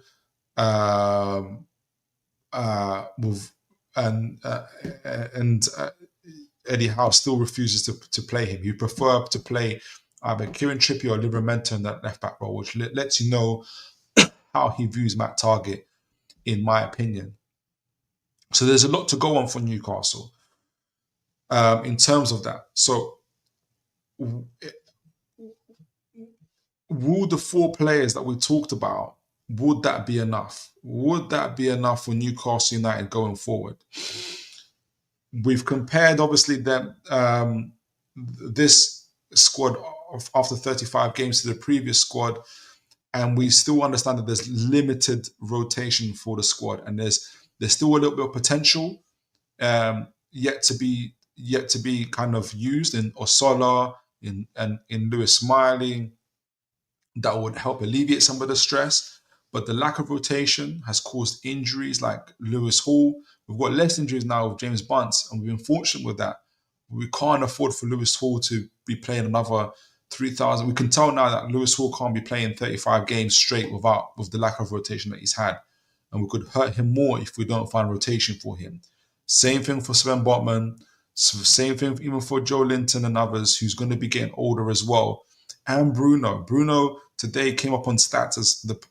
Eddie Howe still refuses to play him. He prefer to play either Kieran Trippier or Livramento in that left back role, which lets you know how he views Matt Targett, in my opinion. So there's a lot to go on for Newcastle in terms of that. So will the 4 players that we talked about, would that be enough? Would that be enough for Newcastle United going forward? We've compared, obviously, this squad after 35 games to the previous squad, and we still understand that there's limited rotation for the squad, and there's still a little bit of potential yet to be kind of used in Osola, in Lewis Smiley, that would help alleviate some of the stress. But the lack of rotation has caused injuries like Lewis Hall. We've got less injuries now with James Bunce, and we've been fortunate with that. We can't afford for Lewis Hall to be playing another 3,000. We can tell now that Lewis Hall can't be playing 35 games straight with the lack of rotation that he's had. And we could hurt him more if we don't find rotation for him. Same thing for Sven Botman. Same thing even for Joe Linton and others, who's going to be getting older as well. And Bruno. Bruno today came up on stats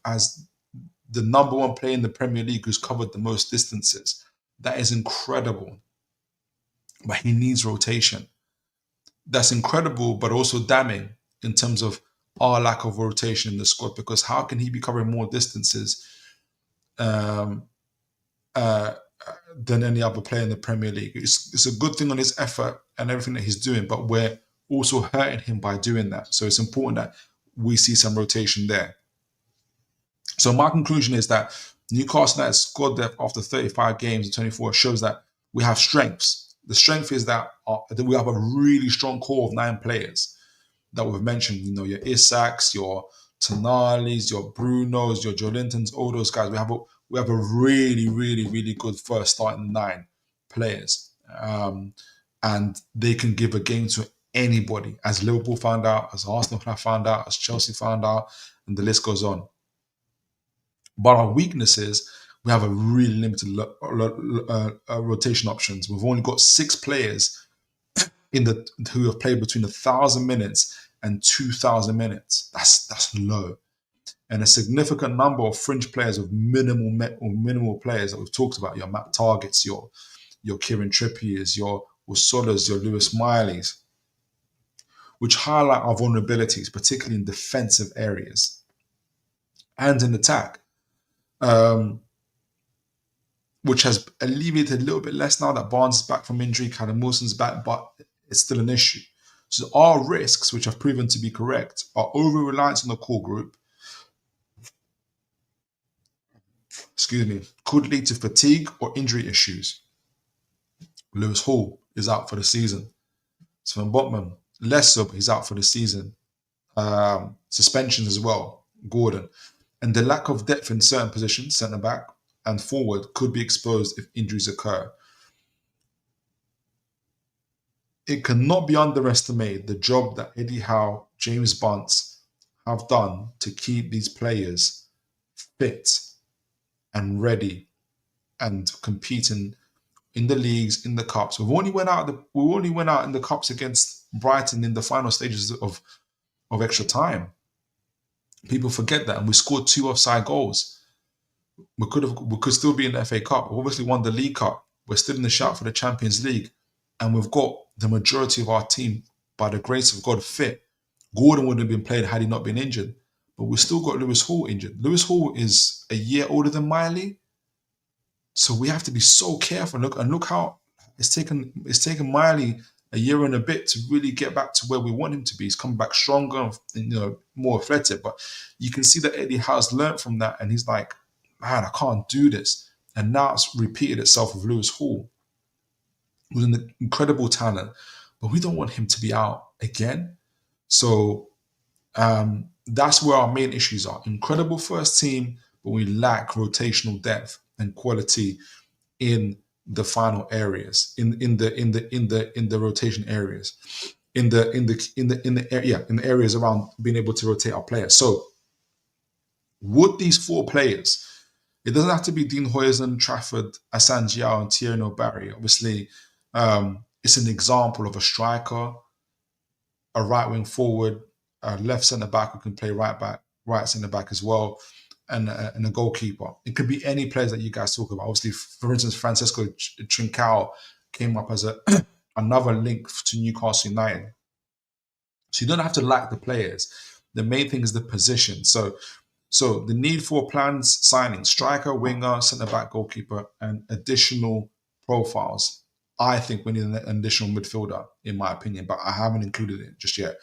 as the number 1 player in the Premier League who's covered the most distances. That is incredible. But he needs rotation. That's incredible, but also damning in terms of our lack of rotation in the squad, because how can he be covering more distances than any other player in the Premier League? It's a good thing on his effort and everything that he's doing, but we're also hurting him by doing that. So it's important that we see some rotation there. So my conclusion is that Newcastle United's squad depth after 35 games and 24 shows that we have strengths. The strength is that we have a really strong core of 9 players that we've mentioned. Your Isaks, your Tonali's, your Brunos, your Jolintons, all those guys. We have a really, really, really good first starting 9 players. And they can give a game to anybody, as Liverpool found out, as Arsenal have found out, as Chelsea found out, and the list goes on. But our weakness is we have a really limited rotation options. We've only got 6 players who have played between 1,000 minutes and 2,000 minutes. That's low. And a significant number of fringe players with minimal players that we've talked about, your Matt Targetts, your Kieran Trippiers, your Osolas, your Lewis Smileys, which highlight our vulnerabilities, particularly in defensive areas and in attack, which has alleviated a little bit less now that Barnes is back from injury, Callum Wilson's back, but it's still an issue. So our risks, which have proven to be correct, are over-reliance on the core group, could lead to fatigue or injury issues. Lewis Hall is out for the season. Sven Botman, less so, but he's out for the season. Suspensions as well, Gordon. And the lack of depth in certain positions, centre back and forward, could be exposed if injuries occur. It cannot be underestimated the job that Eddie Howe, James Bunce have done to keep these players fit and ready and competing in the leagues, in the cups. We only went out in the cups against Brighton in the final stages of extra time. People forget that, and we scored 2 offside goals. We could still be in the FA Cup. We obviously won the League Cup. We're still in the shout for the Champions League, and we've got the majority of our team, by the grace of God, fit. Gordon wouldn't have been played had he not been injured, but we still got Lewis Hall injured. Lewis Hall is a year older than Miley, so we have to be so careful. Look how it's taken Miley a year and a bit to really get back to where we want him to be. He's come back stronger and more athletic. But you can see that Eddie Howe's learned from that, and he's like, man, I can't do this. And now it's repeated itself with Lewis Hall, who's an incredible talent, but we don't want him to be out again. So that's where our main issues are. Incredible first team, but we lack rotational depth and quality in the final areas, in the rotation areas, in the areas around being able to rotate our players. So would these 4 players, it doesn't have to be Dean Huijsen, Trafford, Asamoah Gyan, and Thierry Barry. Obviously, it's an example of a striker, a right wing forward, a left centre back who can play right centre back as well, and a goalkeeper. It could be any players that you guys talk about. Obviously, for instance, Francisco Trincao came up as another link to Newcastle United. So you don't have to like the players. The main thing is the position. So the need for plans, signing, striker, winger, centre-back, goalkeeper, and additional profiles. I think we need an additional midfielder, in my opinion, but I haven't included it just yet,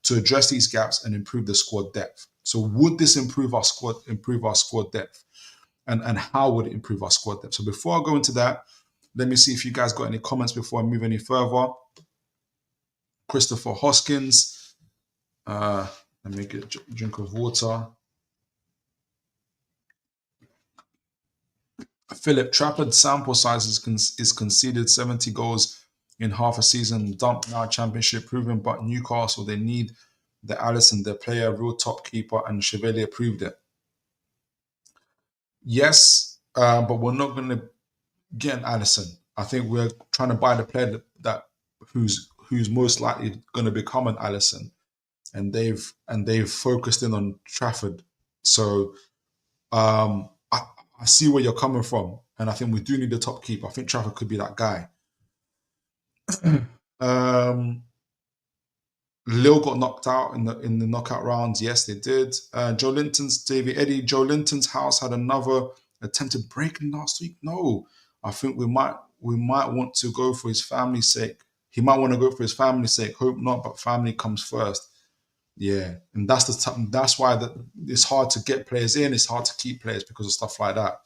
to address these gaps and improve the squad depth. So would this improve our squad depth? And how would it improve our squad depth? So before I go into that, let me see if you guys got any comments before I move any further. Christopher Hoskins. Let me get a drink of water. Philip, Trafford sample size is conceded 70 goals in half a season, dumped now championship proven, but Newcastle, they need the Alisson, their player, real top keeper, and Chevalier proved it. Yes, but we're not going to get an Alisson. I think we're trying to buy the player that who's most likely going to become an Alisson, and they've focused in on Trafford. So I see where you're coming from, and I think we do need a top keeper. I think Trafford could be that guy. Lille got knocked out in the knockout rounds. Yes, they did. Joe Linton's house had another attempted break last week. No, I think we might want to go for his family's sake. He might want to go for his family's sake. Hope not, but family comes first. Yeah, and that's why it's hard to get players in. It's hard to keep players because of stuff like that.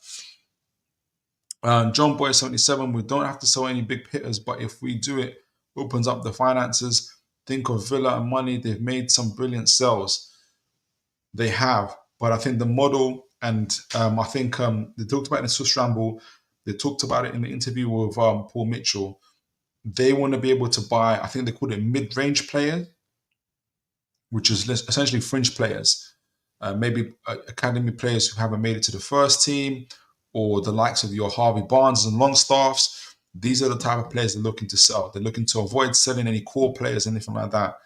John Boy 77. We don't have to sell any big hitters, but if we do, it opens up the finances. Think of Villa and Money. They've made some brilliant sales. They have, but I think the model, and I think they talked about it in Swiss Ramble. They talked about it in the interview with Paul Mitchell. They want to be able to buy, I think they call it mid-range players, which is essentially fringe players, maybe academy players who haven't made it to the first team, or the likes of your Harvey Barnes and Longstaffs. These are the type of players they're looking to sell. They're looking to avoid selling any core players, anything like that.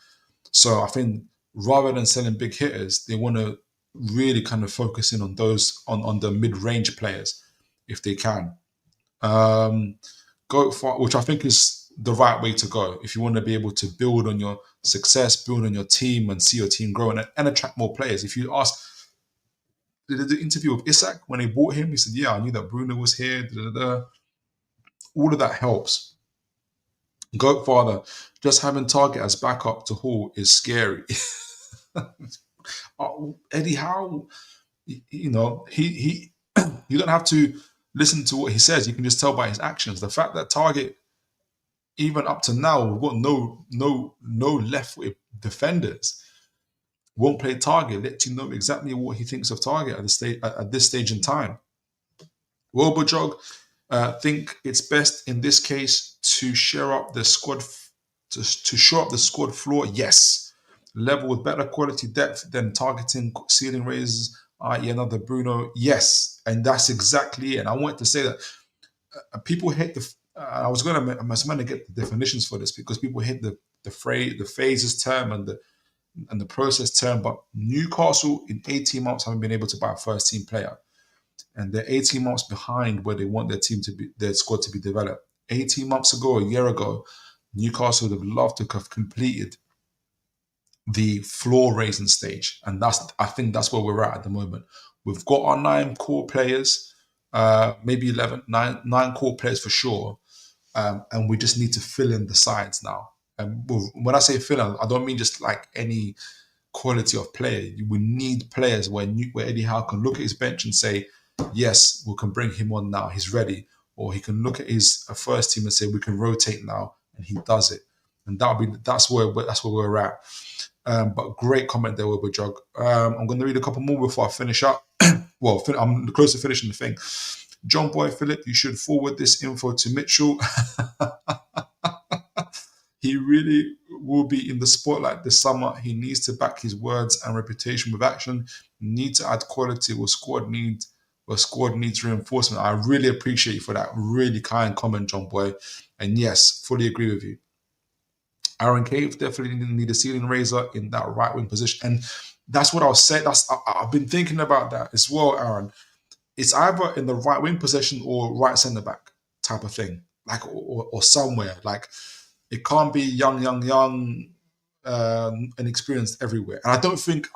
So I think rather than selling big hitters, they want to really kind of focus in on those, on the mid-range players, if they can. Go for, which I think is the right way to go if you want to be able to build on your success, build on your team, and see your team grow and attract more players. If you ask, did the interview with Isak when they bought him, he said, "Yeah, I knew that Bruno was here." All of that helps. Goat Father, just having Target as backup to Hall is scary. Eddie Howe, he you don't have to listen to what he says. You can just tell by his actions. The fact that Target, even up to now, we've got no left-footed defenders. won't play Target, let you know exactly what he thinks of Target at this stage in time. Wobojog think it's best in this case to share up the squad to shore up the squad floor. Yes, level with better quality depth than targeting ceiling raisers, i.e. another Bruno. Yes, and that's exactly it. And I wanted to say that people hate the. I was going to get the definitions for this because people hate the phases term and the process term. But Newcastle in 18 months haven't been able to buy a first team player, and they're 18 months behind where they want their squad to be developed. 18 months ago, a year ago, Newcastle would have loved to have completed the floor raising stage, and I think that's where we're at the moment. We've got our 9 core players, maybe 11, nine core players for sure, and we just need to fill in the sides now. And when I say fill in, I don't mean just like any quality of player. We need players where Eddie Howe can look at his bench and say, yes, we can bring him on now, he's ready. Or he can look at his first team and say, we can rotate now, and he does it. And that's where we're at. But great comment there, Wilbur. I'm going to read a couple more before I finish up. Well, I'm close to finishing the thing. John Boy Philip, you should forward this info to Mitchell. He really will be in the spotlight this summer. He needs to back his words and reputation with action. Need to add quality. Squad needs reinforcement. I really appreciate you for that really kind comment, John Boy. And yes, fully agree with you. Aaron Cave definitely need a ceiling raiser in that right wing position. And that's what I'll say. I've been thinking about that as well, Aaron. It's either in the right wing position or right centre back type of thing, like or somewhere. Like it can't be young, and experienced everywhere. And I don't think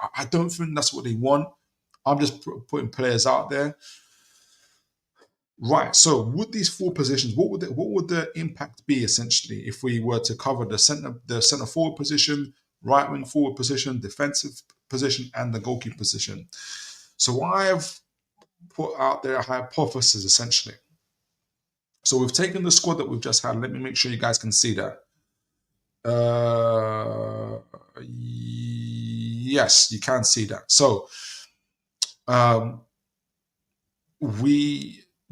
that's what they want. I'm just putting players out there. Right. So, with these 4 positions, what would the impact be essentially if we were to cover the centre forward position, right wing forward position, defensive position, and the goalkeeper position? So, I have put out there a hypothesis essentially. So, we've taken the squad that we've just had. Let me make sure you guys can see that. Yes, you can see that. So,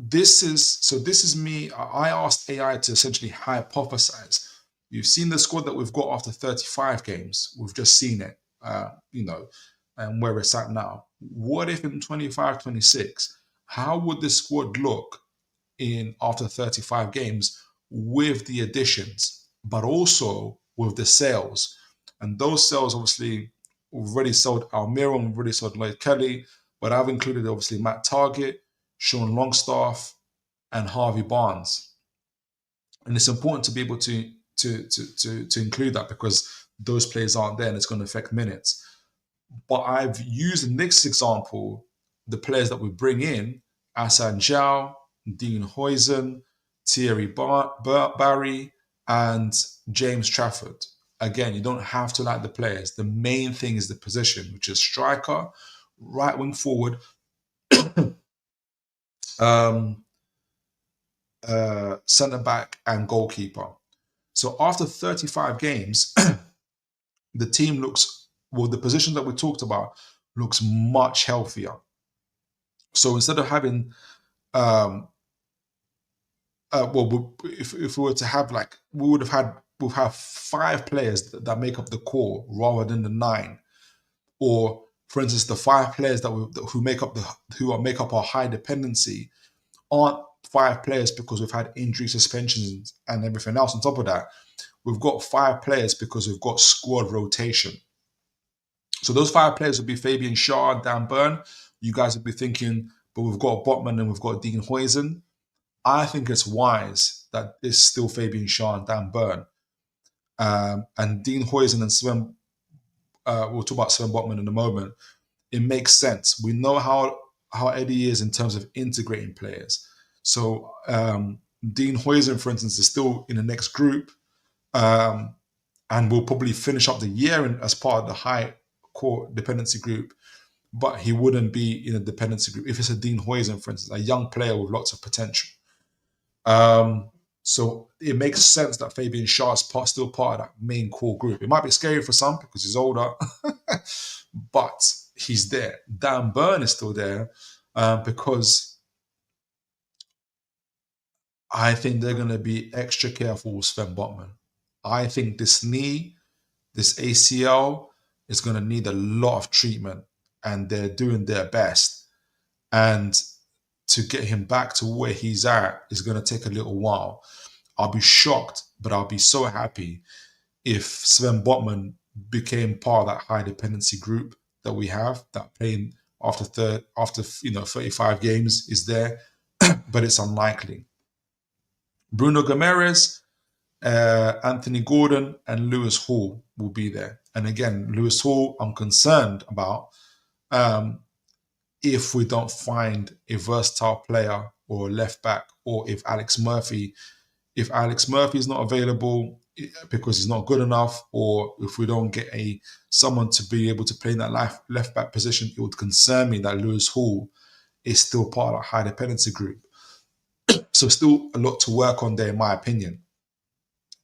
this is me. I asked AI to essentially hypothesize. You've seen the squad that we've got after 35 games. We've just seen it, and where it's at now. What if in 25, 26, how would this squad look after 35 games with the additions, but also with the sales? And those sales, obviously, we've already sold Almiron, we've already sold Lloyd Kelly, but I've included, obviously, Matt Target, Sean Longstaff, and Harvey Barnes. And it's important to be able to include that because those players aren't there and it's going to affect minutes. But I've used the next example, the players that we bring in, Asan Zhao, Dean Huijsen, Thierry Barry, and James Trafford. Again, you don't have to like the players. The main thing is the position, which is striker, right wing forward, centre back, and goalkeeper. So after 35 games, the team the position that we talked about looks much healthier. So instead of having, if we were to have we'll have 5 players that make up the core rather than the 9, or for instance, the 5 players who make up our high dependency aren't 5 players because we've had injury suspensions and everything else. On top of that, we've got 5 players because we've got squad rotation. So those 5 players would be Fabian Schär, Dan Burn. You guys would be thinking, but we've got Botman and we've got Dean Huijsen. I think it's wise that it's still Fabian Schär and Dan Burn. And Dean Huijsen and Sven, we'll talk about Sven Botman in a moment. It makes sense. We know how Eddie is in terms of integrating players. So Dean Huijsen, for instance, is still in the next group, and will probably finish up the year as part of the high core dependency group, but he wouldn't be in a dependency group if it's a Dean Huijsen, for instance, a young player with lots of potential. So it makes sense that Fabian Schär is still part of that main core group. It might be scary for some because he's older, but he's there. Dan Burn is still there because I think they're going to be extra careful with Sven Botman. I think this knee, this ACL, is going to need a lot of treatment, and they're doing their best. And to get him back to where he's at is going to take a little while. I'll be shocked, but I'll be so happy if Sven Botman became part of that high dependency group that we have, that playing after 35 games is there, but it's unlikely. Bruno Gomes, Anthony Gordon, and Lewis Hall will be there. And again, Lewis Hall, I'm concerned about if we don't find a versatile player or a left back, or if Alex Murphy is not available because he's not good enough, or if we don't get someone to be able to play in that left back position, it would concern me that Lewis Hall is still part of a high dependency group. So still a lot to work on there, in my opinion.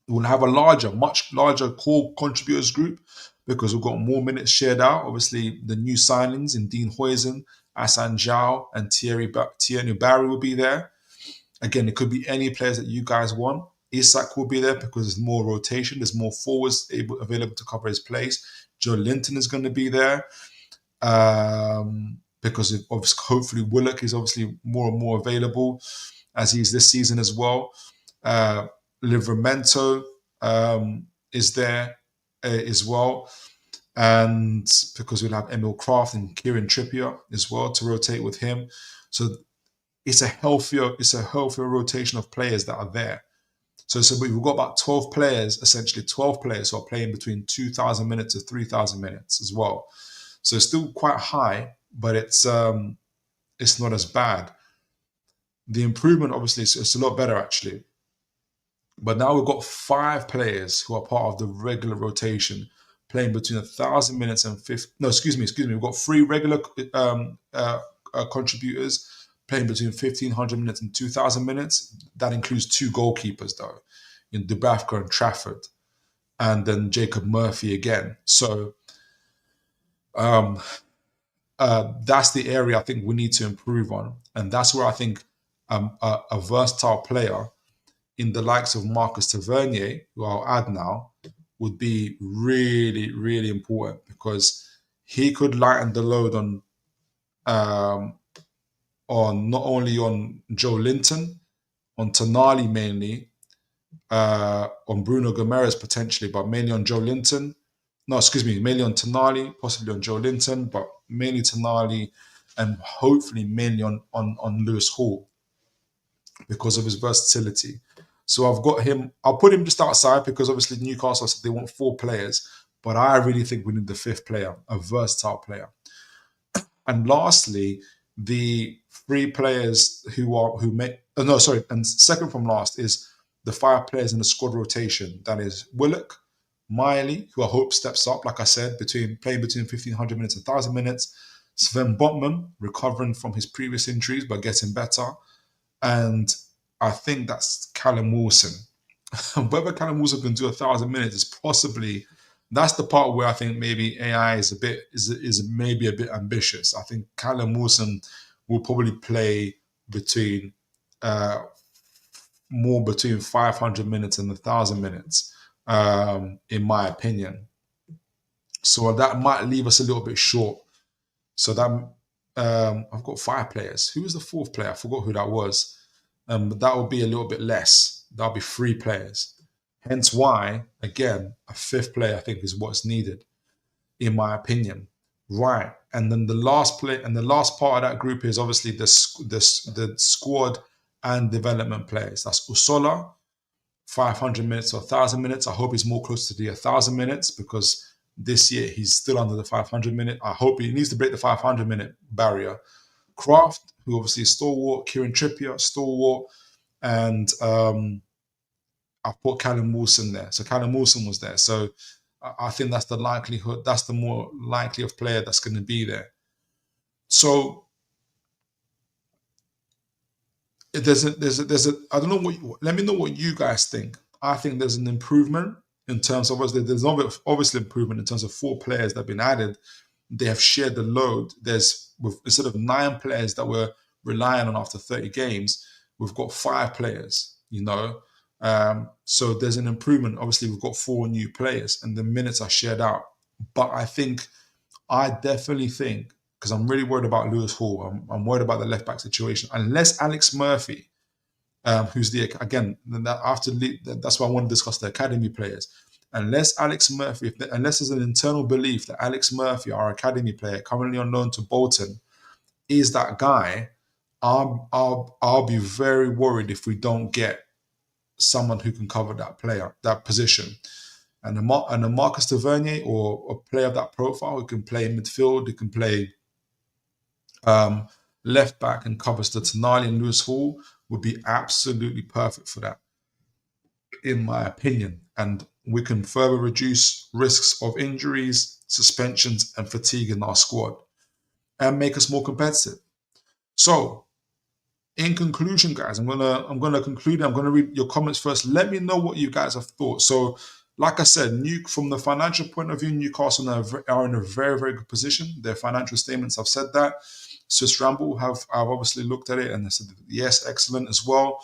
We'll have a much larger core contributors group because we've got more minutes shared out. Obviously, the new signings in Dean Huijsen, Asan Zhao, and Thierry Barry will be there. Again, it could be any players that you guys want. Isak will be there because there's more rotation. There's more forwards available to cover his place. Joe Linton is going to be there because hopefully Willock is obviously more and more available as he is this season as well. Livramento is there as well, and because we'll have Emil Kraft and Kieran Trippier as well to rotate with him. So it's a healthier rotation of players that are there. So we've got about 12 players who are playing between 2,000 minutes to 3,000 minutes as well. So it's still quite high, but it's not as bad. The improvement, obviously, it's a lot better actually. But now we've got 5 players who are part of the regular rotation, playing between 1,000 minutes and 50. No, excuse me. We've got 3 regular contributors playing between 1,500 minutes and 2,000 minutes. That includes 2 goalkeepers, though, in Dubravka and Trafford, and then Jacob Murphy again. So that's the area I think we need to improve on. And that's where I think a versatile player in the likes of Marcus Tavernier, who I'll add now, would be really, really important because he could lighten the load on not only on Joe Linton, on Tonali mainly, on Bruno Gomes potentially, but mainly on Joe Linton. No, excuse me, mainly on Tonali, possibly on Joe Linton, but mainly Tonali, and hopefully mainly on Lewis Hall because of his versatility. So I've got him. I'll put him just outside because obviously Newcastle said they want 4 players, but I really think we need the 5th player, a versatile player. And lastly, the 3 players and second from last is the 5 players in the squad rotation. That is Willock, Miley, who I hope steps up, like I said, playing between 1,500 minutes and 1,000 minutes. Sven Botman, recovering from his previous injuries but getting better. And I think that's Callum Wilson. Whether Callum Wilson can do 1,000 minutes is possibly, that's the part where I think maybe AI is maybe a bit ambitious. I think Callum Wilson will probably play more between 500 minutes and 1,000 minutes, in my opinion. So that might leave us a little bit short. So that I've got 5 players. Who was the 4th player? I forgot who that was. But that will be a little bit less. That'll be 3 players. Hence why, again, a 5th player I think is what's needed, in my opinion. Right. And then the last part of that group is obviously the squad and development players. That's Usola, 500 minutes or 1,000 minutes. I hope he's more close to the 1,000 minutes because this year he's still under the 500 minute. I hope he needs to break the 500 minute barrier. Kraft, who obviously is stalwart, Kieran Trippier, stalwart, and I put Callum Wilson there. So Callum Wilson was there. So I think that's the likelihood. That's the more likely of player that's going to be there. So there's a. I don't know what. Let me know what you guys think. I think there's an improvement in terms of, there's obviously improvement in terms of 4 players that have been added. They have shared the load. Instead of 9 players that we're relying on after 30 games, we've got 5 players, so there's an improvement. Obviously, we've got 4 new players and the minutes are shared out. But I definitely think, because I'm really worried about Lewis Hall, I'm worried about the left back situation. Unless Alex Murphy, who's that's why I want to discuss the academy players. Unless Alex Murphy, unless there's an internal belief that Alex Murphy, our academy player, currently on loan to Bolton, is that guy, I'll be very worried if we don't get someone who can cover that position. And a Marcus Tavernier, or a player of that profile who can play midfield, who can play left back and covers the Tonali and Lewis Hall, would be absolutely perfect for that, in my opinion. And we can further reduce risks of injuries, suspensions, and fatigue in our squad, and make us more competitive. So, in conclusion, guys, I'm gonna conclude. I'm gonna read your comments first. Let me know what you guys have thought. So, like I said, from the financial point of view, Newcastle are in a very, very good position. Their financial statements have said that. Swiss Ramble have obviously looked at it and they said, yes, excellent as well.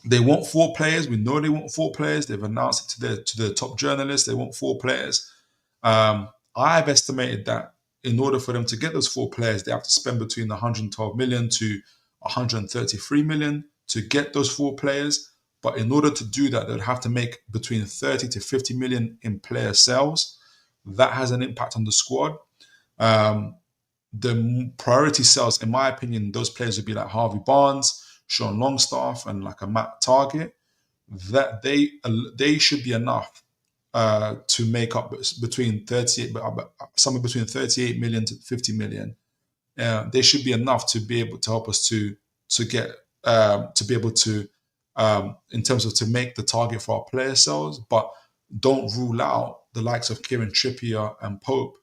They want 4 players. We know they want 4 players. They've announced it to the top journalists. They want 4 players. I've estimated that in order for them to get those 4 players, they have to spend between 112 million to 133 million to get those 4 players. But in order to do that, they'd have to make between 30 to 50 million in player sales. That has an impact on the squad. The priority sales, in my opinion, those players would be like Harvey Barnes, Sean Longstaff, and like a Matt Target. That they should be enough to make up between 38, somewhere between 38 million to 50 million. They should be enough to be able to help us to get to be able to in terms of to make the target for our player sales, but don't rule out the likes of Kieran Trippier and Pope,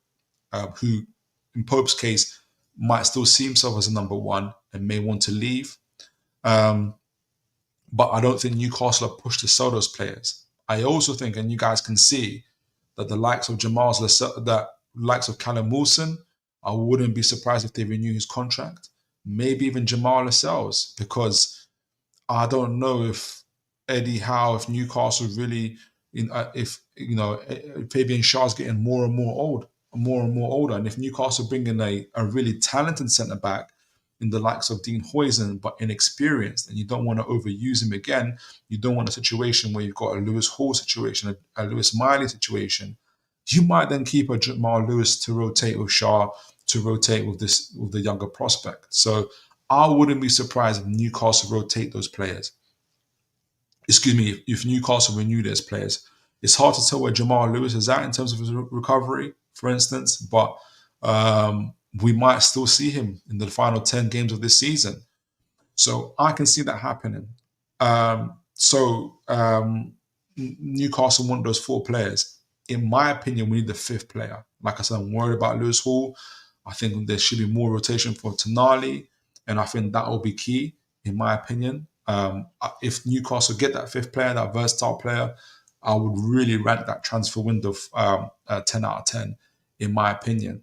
who in Pope's case might still see himself as a number 1 and may want to leave. But I don't think Newcastle are pushed to sell those players. I also think, and you guys can see, that the likes of likes of Callum Wilson, I wouldn't be surprised if they renew his contract. Maybe even Jamal Lascelles, because I don't know if Eddie Howe, if Newcastle really, if Fabian Schär's getting more and more older, and if Newcastle bring in a really talented centre back in the likes of Dean Huijsen, but inexperienced, and you don't want to overuse him again. You don't want a situation where you've got a Lewis Hall situation, a Lewis Miley situation. You might then keep a Jamal Lewis to rotate with Schär, to rotate with the younger prospect. So I wouldn't be surprised if Newcastle rotate those players. Excuse me, if Newcastle renew those players. It's hard to tell where Jamal Lewis is at in terms of his recovery, for instance, but we might still see him in the final 10 games of this season. So I can see that happening. Newcastle want those 4 players. In my opinion, we need the 5th player. Like I said, I'm worried about Lewis Hall. I think there should be more rotation for Tonali, and I think that will be key, in my opinion. If Newcastle get that 5th player, that versatile player, I would really rank that transfer window 10 out of 10, in my opinion.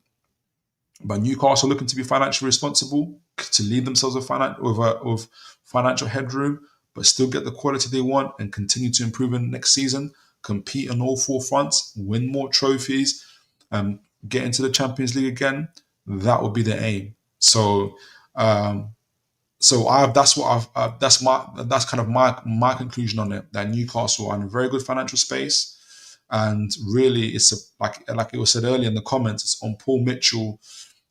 But Newcastle looking to be financially responsible, to leave themselves with financial headroom, but still get the quality they want and continue to improve in next season, compete on all 4 fronts, win more trophies, get into the Champions League again. That would be the aim. So that's kind of my conclusion on it. That Newcastle are in a very good financial space, and really it's like it was said earlier in the comments, it's on Paul Mitchell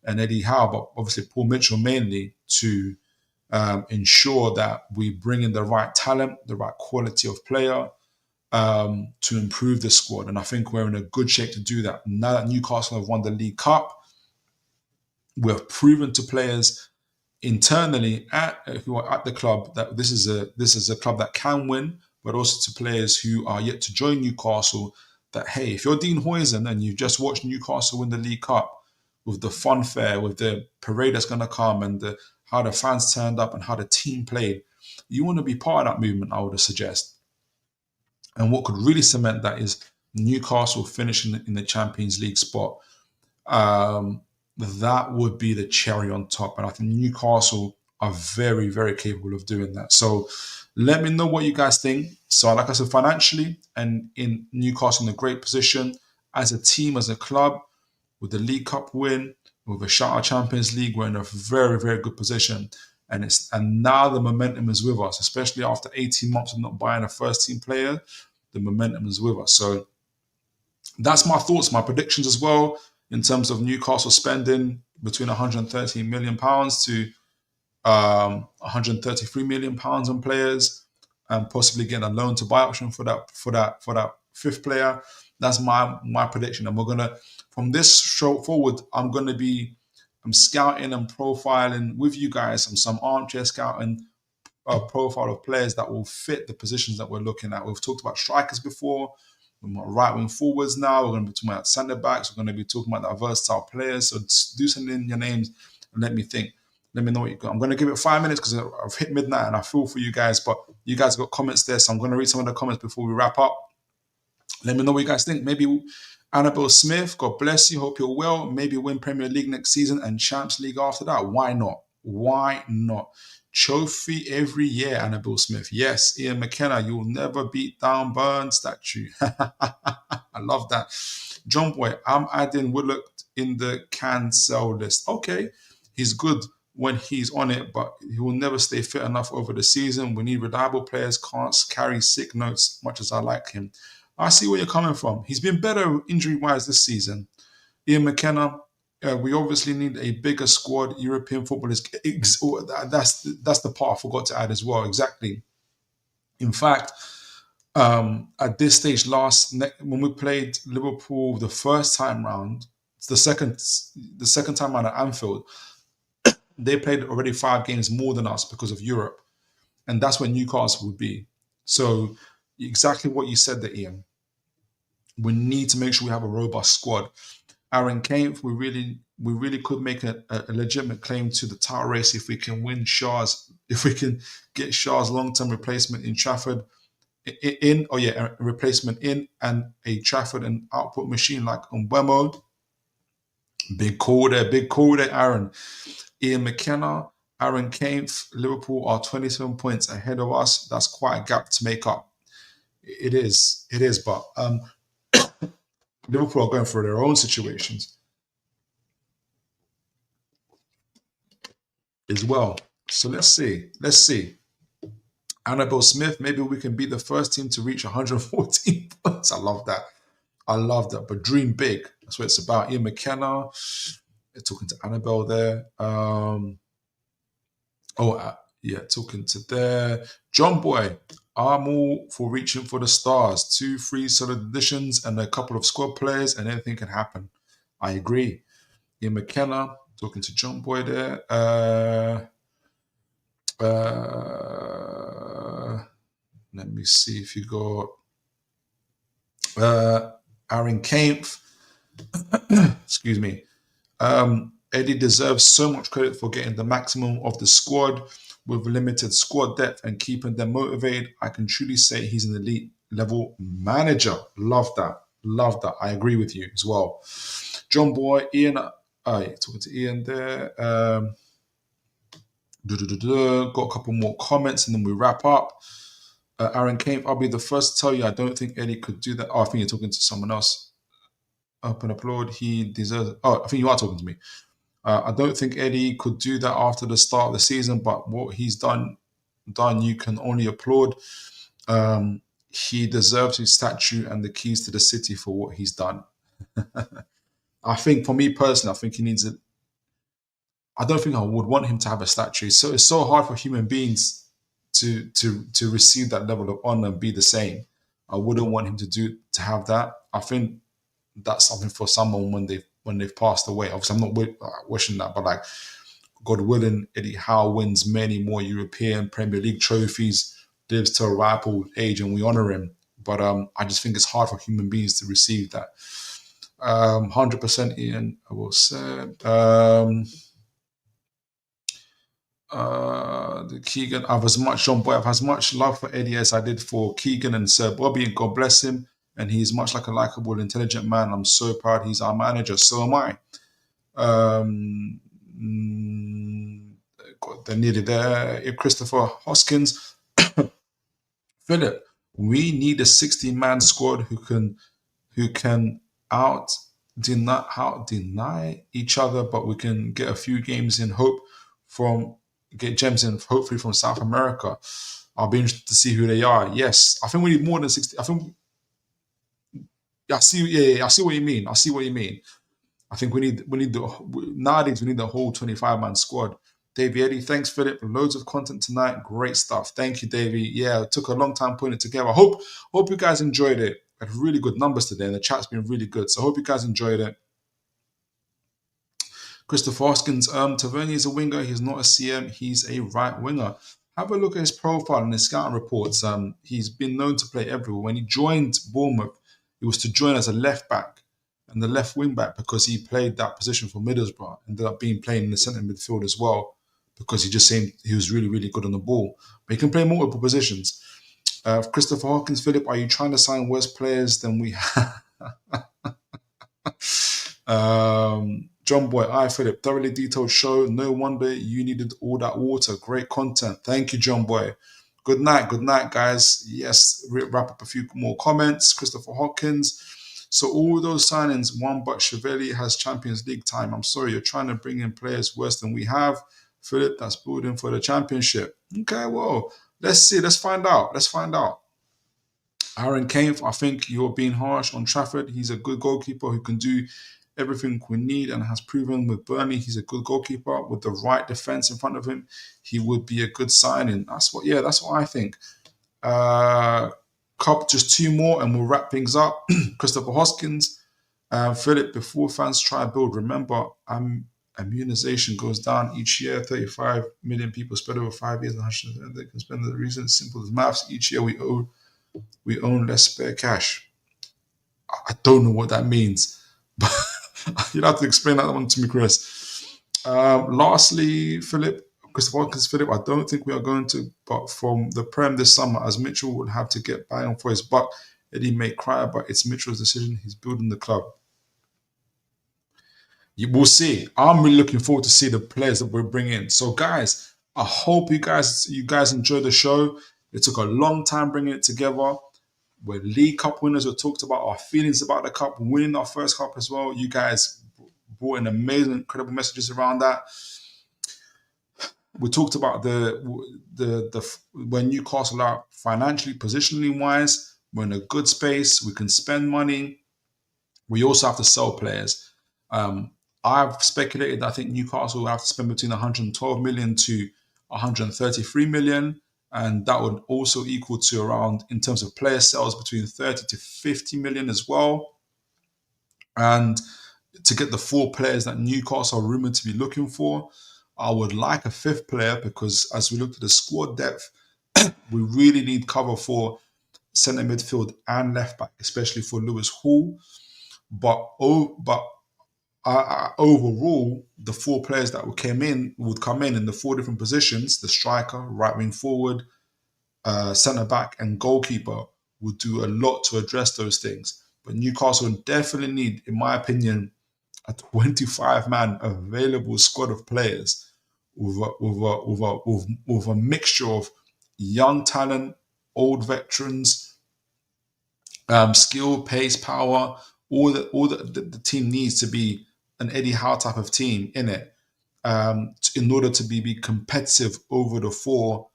and Eddie Howe, but obviously Paul Mitchell mainly, to ensure that we bring in the right talent, the right quality of player to improve the squad. And I think we're in a good shape to do that. Now that Newcastle have won the League Cup, we have proven to players internally who are at the club that this is a club that can win, but also to players who are yet to join Newcastle that, hey, if you're Dean Huijsen and you've just watched Newcastle win the League Cup, with the funfair, with the parade that's going to come, and how the fans turned up and how the team played, you want to be part of that movement, I would suggest. And what could really cement that is Newcastle finishing in the Champions League spot. That would be the cherry on top. And I think Newcastle are very, very capable of doing that. So let me know what you guys think. So like I said, financially and in Newcastle in a great position as a team, as a club, with the League Cup win, with a shot at Champions League, we're in a very, very good position. And now the momentum is with us, especially after 18 months of not buying a first team player. The momentum is with us. So that's my thoughts, my predictions as well, in terms of Newcastle spending between £113 million to £133 million on players, and possibly getting a loan to buy option for that fifth player. That's my prediction. And we're gonna, from this show forward, I'm scouting and profiling with you guys some armchair scouting profile of players that will fit the positions that we're looking at. We've talked about strikers before. We're right wing forwards now. We're going to be talking about centre backs. We're going to be talking about that versatile players. So do send in your names and let me think. Let me know what you got. I'm going to give it 5 minutes because I've hit midnight and I feel for you guys. But you guys got comments there, so I'm going to read some of the comments before we wrap up. Let me know what you guys think. Maybe Annabelle Smith, God bless you. Hope you're well. Maybe win Premier League next season and Champions League after that. Why not? Why not? Trophy every year, Annabelle Smith. Yes, Ian McKenna, you'll never beat down Burn statue. I love that. John Boy, I'm adding Willock in the cancel list. Okay, he's good when he's on it, but he will never stay fit enough over the season. We need reliable players, can't carry sick notes much as I like him. I see where you're coming from. He's been better injury-wise this season. Ian McKenna, we obviously need a bigger squad. European football is that's the part I forgot to add as well. Exactly. In fact, at this stage, when we played Liverpool the first time round, the second time round at Anfield, they played already 5 games more than us because of Europe, and that's where Newcastle would be. So exactly what you said there, Ian. We need to make sure we have a robust squad. Aaron Kane, we really could make a legitimate claim to the title race if we can win if we can get Shaw's long-term replacement in Trafford, a replacement in and a Trafford and output machine like Mbeumo. Big call there, Aaron. Ian McKenna, Aaron Kane, Liverpool are 27 points ahead of us. That's quite a gap to make up. It is, but Liverpool are going through their own situations as well. So let's see. Annabelle Smith, maybe we can be the first team to reach 114 points. I love that. But dream big. That's what it's about. Ian McKenna, they're talking to Annabelle there. Talking to there. John Boy, I'm all for reaching for the stars. 2-3 solid additions and a couple of squad players, and anything can happen. I agree. Ian McKenna, talking to John Boy there. Let me see if you got Aaron Kane. Excuse me. Eddie deserves so much credit for getting the maximum of the squad with limited squad depth and keeping them motivated. I can truly say he's an elite level manager. Love that. I agree with you as well. John Boy, Ian, talking to Ian there. Got a couple more comments and then we wrap up. Aaron Kane, I'll be the first to tell you I don't think Eddie could do that. Oh, I think you're talking to someone else. Up and applaud. He deserves it. Oh, I think you are talking to me. I don't think Eddie could do that after the start of the season, but what he's done, you can only applaud. He deserves his statue and the keys to the city for what he's done. I think, for me personally, I think he needs it. I don't think I would want him to have a statue. So it's so hard for human beings to receive that level of honor and be the same. I wouldn't want him to have that. I think that's something for someone when they've passed away. Obviously, I'm not wishing that, but like, God willing, Eddie Howe wins many more European Premier League trophies, lives to a ripe old age, and we honor him. But I just think it's hard for human beings to receive that. 100% Ian, I will say. The Keegan, I've as much John Boy. I've as much love for Eddie as I did for Keegan and Sir Bobby, and God bless him. And he's much like a likable, intelligent man. I'm so proud he's our manager. So am I. Um, God, they're nearly there. Christopher Hoskins, Philip. We need a 60-man squad who can out deny each other, but we can get a few games in hope from get gems in hopefully from South America. I'll be interested to see who they are. Yes, I think we need more than 60. I think I see. Yeah, I see what you mean. I see what you mean. I think we need the nowadays we need the whole 25-man squad. Davey Eddie, thanks Philip. Loads of content tonight. Great stuff. Thank you, Davey. Yeah, it took a long time putting it together. Hope you guys enjoyed it. Had really good numbers today, and the chat's been really good. So I hope you guys enjoyed it. Christopher Hoskins, Tavernier is a winger. He's not a CM. He's a right winger. Have a look at his profile and his scouting reports. He's been known to play everywhere. When he joined Bournemouth, he was to join as a left back and the left wing back because he played that position for Middlesbrough. Ended up being playing in the centre midfield as well because he just seemed he was really, really good on the ball. But he can play multiple positions. Christopher Hawkins, Philip, are you trying to sign worse players than we have? John Boy, I Philip, thoroughly detailed show. No wonder you needed all that water. Great content. Thank you, John Boy. Good night, guys. Yes, wrap up a few more comments. Christopher Hawkins. So all those signings, one but Chevalier has Champions League time. I'm sorry, you're trying to bring in players worse than we have. Philip, that's building for the championship. Okay, well, let's see. Let's find out. Aaron Kane, I think you're being harsh on Trafford. He's a good goalkeeper who can do everything we need and has proven with Burnley he's a good goalkeeper. With the right defense in front of him, he would be a good signing. That's what I think. Cup, just two more and we'll wrap things up. Christopher Hoskins, Philip, before fans try to build, remember immunization goes down each year. 35 million people spread over 5 years and they can spend the reason simple as maths. Each year we own less spare cash. I don't know what that means, but you'll have to explain that one to me, Chris. Lastly, Christopher Watkins, Philip, I don't think we are going to, but from the Prem this summer, as Mitchell would have to get bang for his buck. Eddie may cry, but it's Mitchell's decision. He's building the club. We'll see. I'm really looking forward to see the players that we're bringing. So, guys, I hope you guys enjoyed the show. It took a long time bringing it together. We're League Cup winners. We talked about our feelings about the Cup, winning our first Cup as well. You guys brought in amazing, incredible messages around that. We talked about the when Newcastle are financially, positionally wise, we're in a good space. We can spend money. We also have to sell players. I've speculated that I think Newcastle will have to spend between 112 million to 133 million. And that would also equal to around, in terms of player sales, between 30 to 50 million as well. And to get the 4 players that Newcastle are rumored to be looking for, I would like a 5th player because as we look at the squad depth, we really need cover for centre midfield and left back, especially for Lewis Hall. But overall, the 4 players that would come in the 4 different positions: the striker, right wing forward, centre back, and goalkeeper would do a lot to address those things. But Newcastle definitely need, in my opinion, a 25-man available squad of players with a mixture of young talent, old veterans, skill, pace, power. All the team needs to be an Eddie Howe type of team in it, in order to be competitive over the 4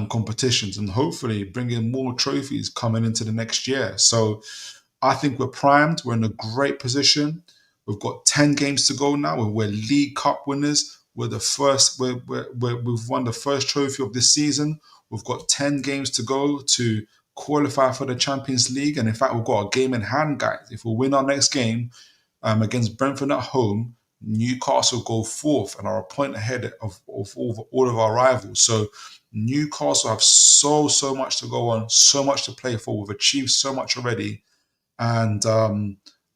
competitions and hopefully bring in more trophies coming into the next year. So I think we're primed. We're in a great position. We've got 10 games to go now. We're League Cup winners. We've won the first trophy of this season. We've got 10 games to go to qualify for the Champions League. And in fact, we've got a game in hand, guys. If we win our next game against Brentford at home, Newcastle go 4th and are a point ahead of all of our rivals. So Newcastle have so much to go on, so much to play for. We've achieved so much already. And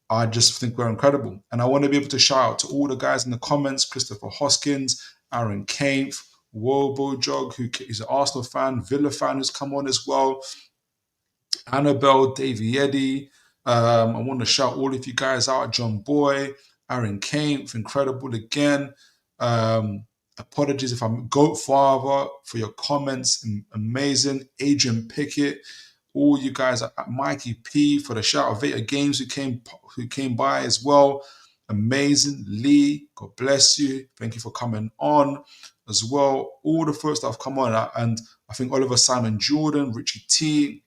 I just think we're incredible. And I want to be able to shout out to all the guys in the comments: Christopher Hoskins, Aaron Kane, Wobo Jog, who is an Arsenal fan, Villa fan, who's come on as well. Annabelle, Davey Eddy. I want to shout all of you guys out. John Boy, Aaron Kane, incredible again. Apologies if I'm Goat Father for your comments. Amazing. Adrian Pickett. All you guys at Mikey P for the shout of Veta Games who came by as well. Amazing. Lee, God bless you. Thank you for coming on as well. All the folks that have come on, and I think Oliver Simon Jordan, Richie T,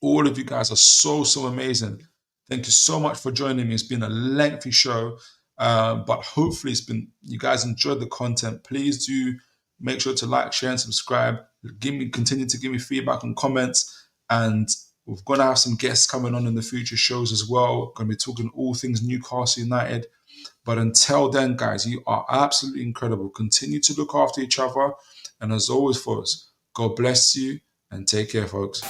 all of you guys are so amazing. Thank you so much for joining me. It's been a lengthy show, but hopefully you guys enjoyed the content. Please do make sure to like, share, and subscribe. Continue to give me feedback and comments. And we're going to have some guests coming on in the future shows as well. Going to be talking all things Newcastle United. But until then, guys, you are absolutely incredible. Continue to look after each other. And as always, folks, God bless you and take care, folks.